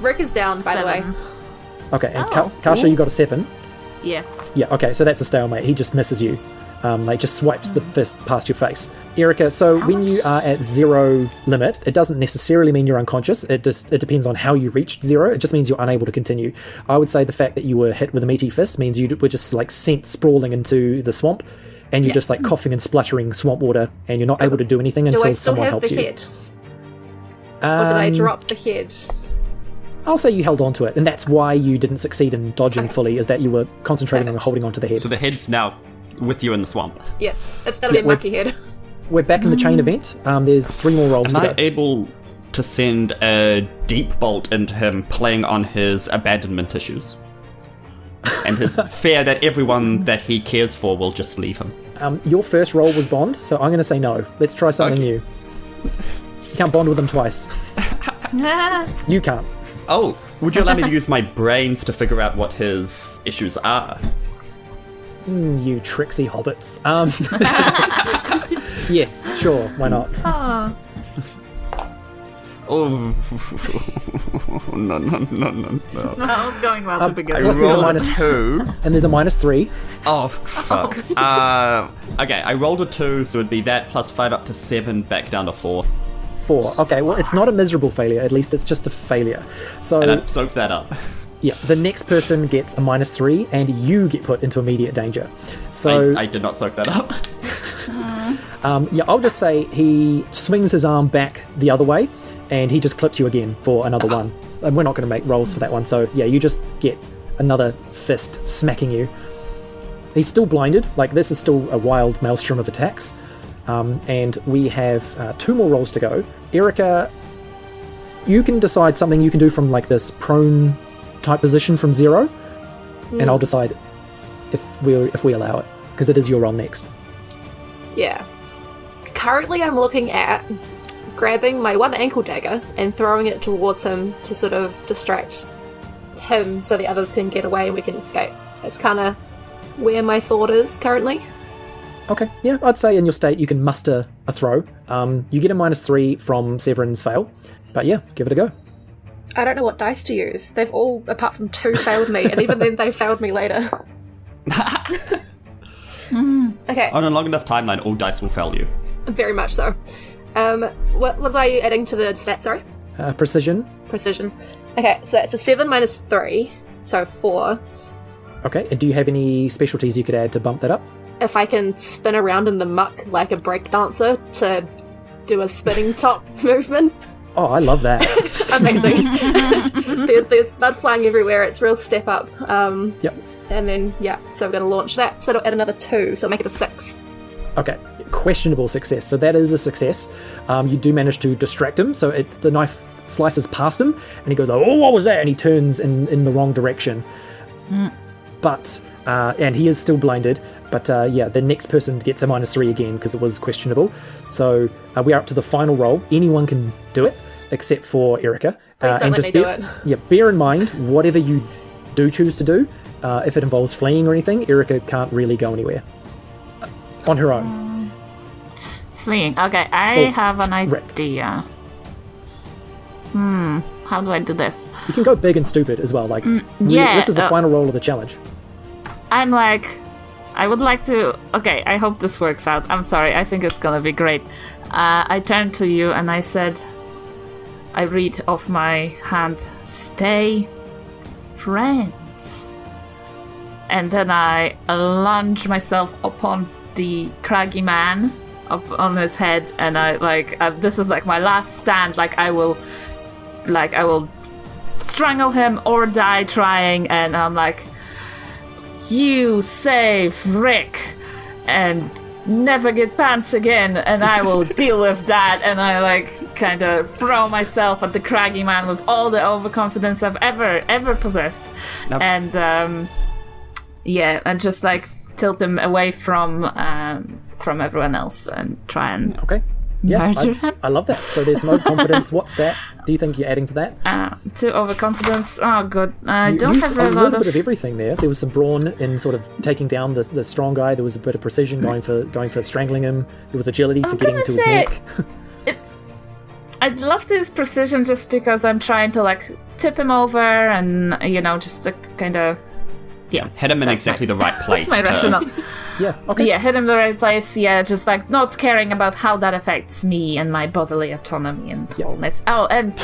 Rick is down, by the way. 7. Okay, and Kasia, you got a 7. Yeah. Yeah, okay, so that's a stalemate. He just misses you. Just swipes the fist past your face. Erika, so when you are at 0 limit, it doesn't necessarily mean you're unconscious. It depends on how you reached 0. It just means you're unable to continue. I would say the fact that you were hit with a meaty fist means you were just like sent sprawling into the swamp, and you're just like coughing and spluttering swamp water, and you're not able to do anything until someone helps you. Do I still have the head? Or did I drop the head? I'll say you held on to it, and that's why you didn't succeed in dodging fully, is that you were concentrating on holding on to the head. So the head's now with you in the swamp. Yes, it's going to be a mucky head. We're back in the chain event. There's 3 more rolls to go. Am I able to send a deep bolt into him, playing on his abandonment issues? And his fear that everyone that he cares for will just leave him. Your first roll was bond, so I'm going to say no. Let's try something new. You can't bond with him twice. You can't. Oh, would you allow me to use my brains to figure out what his issues are? You tricksy hobbits. Yes, sure, why not? Oh, no. I was going well to begin I with. rolled a 2. And there's a -3. Oh, fuck. Okay, I rolled a 2, so it'd be that plus 5 up to 7, back down to 4. 4. Okay, well, it's not a miserable failure. At least it's just a failure. So, And I soaked that up. yeah, the next person gets a -3, and you get put into immediate danger. So, I did not soak that up. yeah, I'll just say he swings his arm back the other way, and he just clips you again for another 1. And we're not going to make rolls for that one, so yeah, you just get another fist smacking you. He's still blinded, like this is still a wild maelstrom of attacks. And we have 2 more rolls to go. Erika, you can decide something you can do from like this prone type position from 0, and I'll decide if we allow it, because it is your roll next. Yeah. Currently I'm looking at grabbing my 1 ankle dagger and throwing it towards him to sort of distract him so the others can get away and we can escape. That's kind of where my thought is currently. Okay, yeah, I'd say in your state you can muster a throw. You get a -3 from Severin's fail, but yeah, give it a go. I don't know what dice to use. They've all, apart from 2, failed me, and even then they failed me later. Okay. On a long enough timeline, all dice will fail you. Very much so. What was I adding to the stat, sorry? Precision. Precision. Okay, so that's a 7 minus 3, so 4. Okay, and do you have any specialties you could add to bump that up? If I can spin around in the muck like a breakdancer to do a spinning top movement. Oh, I love that. Amazing. there's mud flying everywhere, it's real step up. Yep. And then, yeah, so we're going to launch that, so it'll add another 2, so make it a 6. Okay, questionable success. So that is a success. You do manage to distract him, so the knife slices past him, and he goes like, oh, what was that? And he turns in the wrong direction. But, and he is still blinded, but yeah, the next person gets a -3 again, because it was questionable. So we are up to the final roll. Anyone can do it, except for Erika. Please don't let me do it. Yeah, bear in mind, whatever you do choose to do, if it involves fleeing or anything, Erika can't really go anywhere. On her own. Fleeing. Okay, I have an idea. How do I do this? You can go big and stupid as well. Like, yeah, this is the final roll of the challenge. I'm like, I would like to... Okay, I hope this works out. I'm sorry, I think it's gonna be great. I turned to you and I said, I read off my hand, stay friends. And then I lunge myself upon the craggy man, up on his head, and I this is like my last stand. I will strangle him or die trying. And I'm like, you save Rick and never get pants again, and I will deal with that. And I kind of throw myself at the craggy man with all the overconfidence I've ever possessed. Nope. And yeah, and just tilt him away from everyone else and try and... Okay. murder him. I love that. So there's some overconfidence. What stat do you think you're adding to that? To overconfidence. Oh, good. I don't used have a a lot little of... bit of everything there. There was some brawn in sort of taking down the strong guy. There was a bit of precision going for strangling him. There was agility for getting to his neck. I'd love to use precision just because I'm trying to, like, tip him over and, just to kind of... Yeah. Hit him in exactly the right place. That's my rationale. Yeah, okay. Yeah, hit him in the right place. Yeah, just, like, not caring about how that affects me and my bodily autonomy and wholeness. Oh, and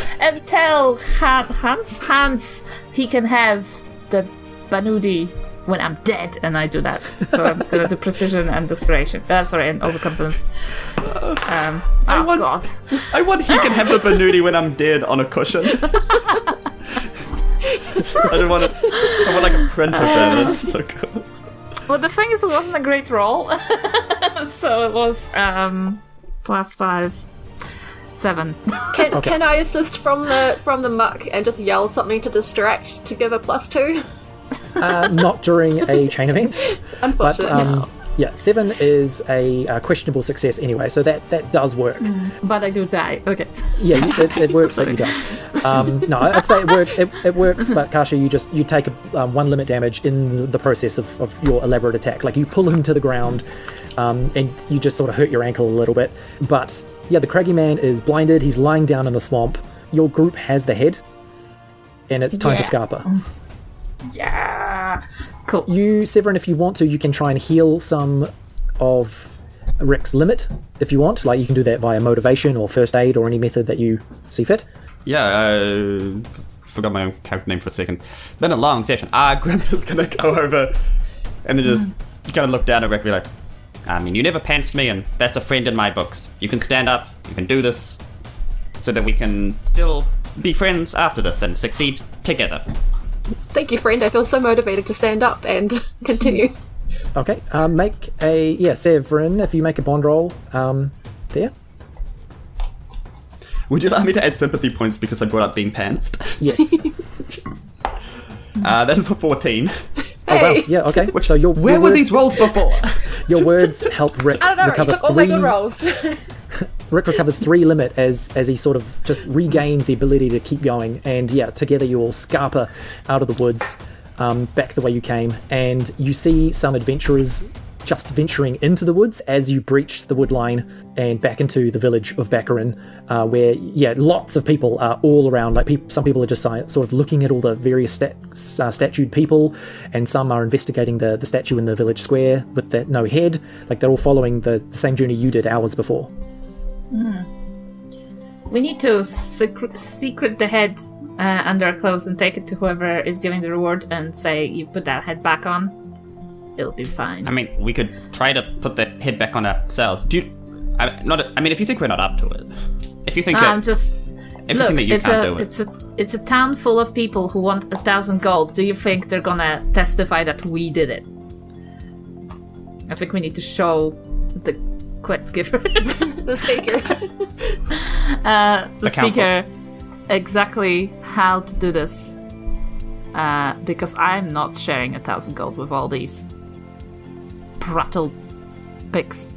tell Hans he can have the Banudi when I'm dead, and I do that. So I'm just gonna do precision and desperation. And overconfidence. God. I want he can have the Banudi when I'm dead on a cushion. I want like a print of that. That's so cool. Well, the thing is, it wasn't a great roll. So it was +5, 7. Can I assist from the muck and just yell something to distract to give a +2? Not during a chain event. Unfortunately. But 7 is a questionable success anyway, so that does work. But I do die. Okay. Yeah, it works, but you don't. No, I'd say it works, but Kasia, you take one limit damage in the process of your elaborate attack. Like, you pull him to the ground, and you just sort of hurt your ankle a little bit. But yeah, the Craggy man is blinded. He's lying down in the swamp. Your group has the head, and it's time for Scarpa. Yeah. Cool. You, Severin, if you want to, you can try and heal some of Rick's limit if you want. Like, you can do that via motivation or first aid or any method that you see fit. Yeah, forgot my own character name for a second. Been a long session. Grimp is gonna go over and then just kind of look down at Rick and be like, I mean, you never pantsed me, and that's a friend in my books. You can stand up, you can do this, so that we can still be friends after this and succeed together. Thank you, friend. I feel so motivated to stand up and continue. Okay, make a... Severin, if you make a bond roll, there. Would you allow me to add sympathy points because I brought up being pantsed? Yes. That is a 14. Oh, wow. Yeah, okay. So Where were these rolls before? Your words help Rick I don't know, recover you took all my good rolls. Rick recovers 3 limit as he sort of just regains the ability to keep going, and together you all scarper out of the woods, back the way you came, and you see some adventurers just venturing into the woods as you breach the wood line and back into the village of Baccarin, where lots of people are all around. Like, some people are just sort of looking at all the various statued people, and some are investigating the statue in the village square with that no head. Like, they're all following the same journey you did hours before. We need to secret the head under our clothes and take it to whoever is giving the reward and say, you put that head back on, it'll be fine. I mean, we could try to put that head back on ourselves. If you think we're not up to it. If you think that... everything that you can't do it. It's a town full of people who want 1,000 gold. Do you think they're gonna testify that we did it? I think we need to show the quest giver. The speaker. The speaker exactly how to do this. Because I'm not sharing 1,000 gold with all these prattle pigs.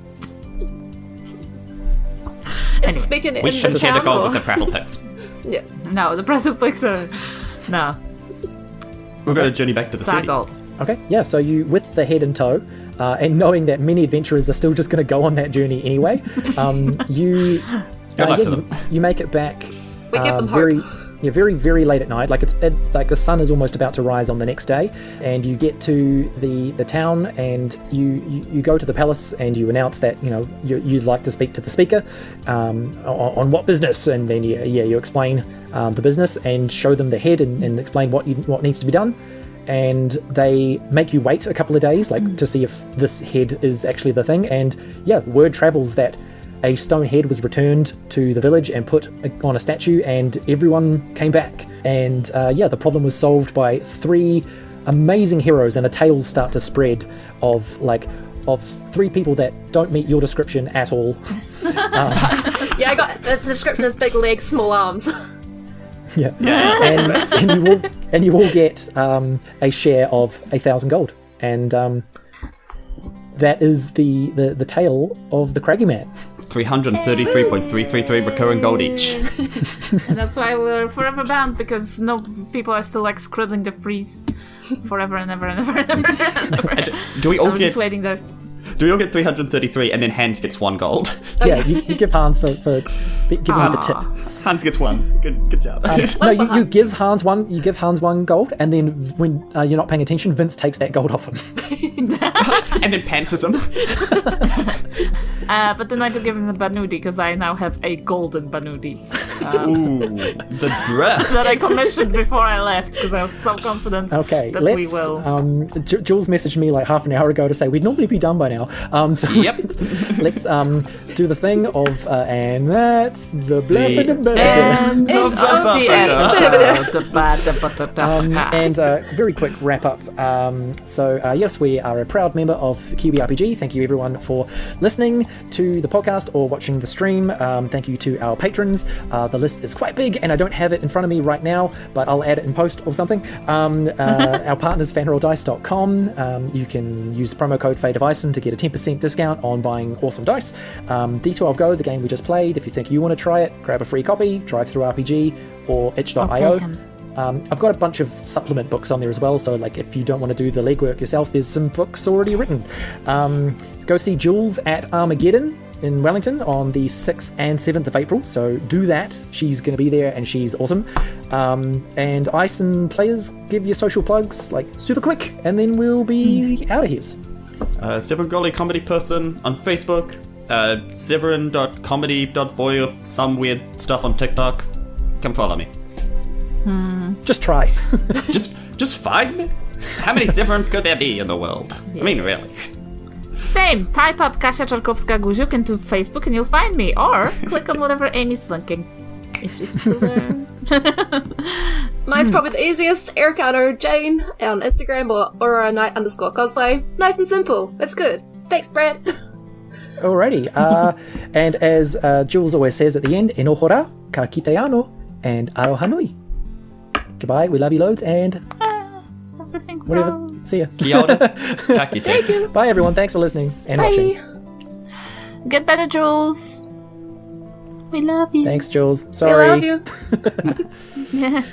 Is the speaker in we shouldn't the share the town, gold or? with the prattle pigs. Yeah. No, the prattle pigs are... No. We're going to journey back to the city. Gold. Okay, so you, with the head in tow, and knowing that many adventurers are still just going to go on that journey anyway, you make it back. We give them very, hope. Very, very late at night. Like, the sun is almost about to rise on the next day, and you get to the town, and you go to the palace, and you announce that you'd like to speak to the speaker on what business, and then you explain the business and show them the head and explain what needs to be done. And they make you wait a couple of days, to see if this head is actually the thing. And word travels that a stone head was returned to the village and put on a statue, and everyone came back. And the problem was solved by 3 amazing heroes, and the tales start to spread of 3 people that don't meet your description at all. I got the description as big legs, small arms. And you all get a share of 1,000 gold. And that is the tale of the Craggy Man. 333.333 recurring gold each. And that's why we're forever bound, because no people are still like scribbling the freeze forever and ever and ever and ever. And ever. And do we all I'm get? just waiting there. Do we all get 333 and then Hans gets 1 gold? Yeah, you give Hans for giving him the tip. Hans gets 1. Good job. No, you give Hans one. You give Hans 1 gold, and then when you're not paying attention, Vince takes that gold off him. And then pantses him. But then I do give him the Banudi, because I now have a golden Banudi. Ooh, the dress. That I commissioned before I left, because I was so confident that we will. Julz messaged me like half an hour ago to say we'd normally be done by now. So Yep. let's do the thing of and that's the End of the episode. and very quick wrap up. Yes, we are a proud member of kiwirpg. Thank you everyone for listening to the podcast or watching the stream. Thank you to our patrons. The list is quite big and I don't have it in front of me right now, but I'll add it in post or something. Our partners, fanrolldice.com. You can use the promo code Fate of Isen to get a 10% discount on buying awesome dice. D12 Go, the game we just played. If you think you want to try it, grab a free copy, Drive-Thru-RPG or itch.io. I've got a bunch of supplement books on there as well, so like if you don't want to do the legwork yourself, there's some books already written. Go see Julz at Armageddon in Wellington on the 6th and 7th of April, so do that. She's going to be there and she's awesome. And Isen players, give your social plugs like super quick and then we'll be out of here. Severin Gourley comedy person on Facebook. Severin.comedy.boy or some weird stuff on TikTok. Come follow me. Just try. just find me. How many Severins could there be in the world? I mean, really. Same. Type up Kasia Czarkowska-Guzuik into Facebook and you'll find me. Or click on whatever Amy's linking. If she's still there. Mine's probably the easiest. Erika or Jayne on Instagram or aura_night_cosplay. Nice and simple. That's good. Thanks, Brad. Alrighty. And as Julz always says at the end, enohora, ka kite ano, and aroha nui. Goodbye, we love you loads, and Everything whatever. from... See ya. Kia ora. Ka kite. Thank you. Bye everyone, thanks for listening and watching. Bye. Get better, Julz. We love you. Thanks, Julz. We Sorry. love you. Yeah.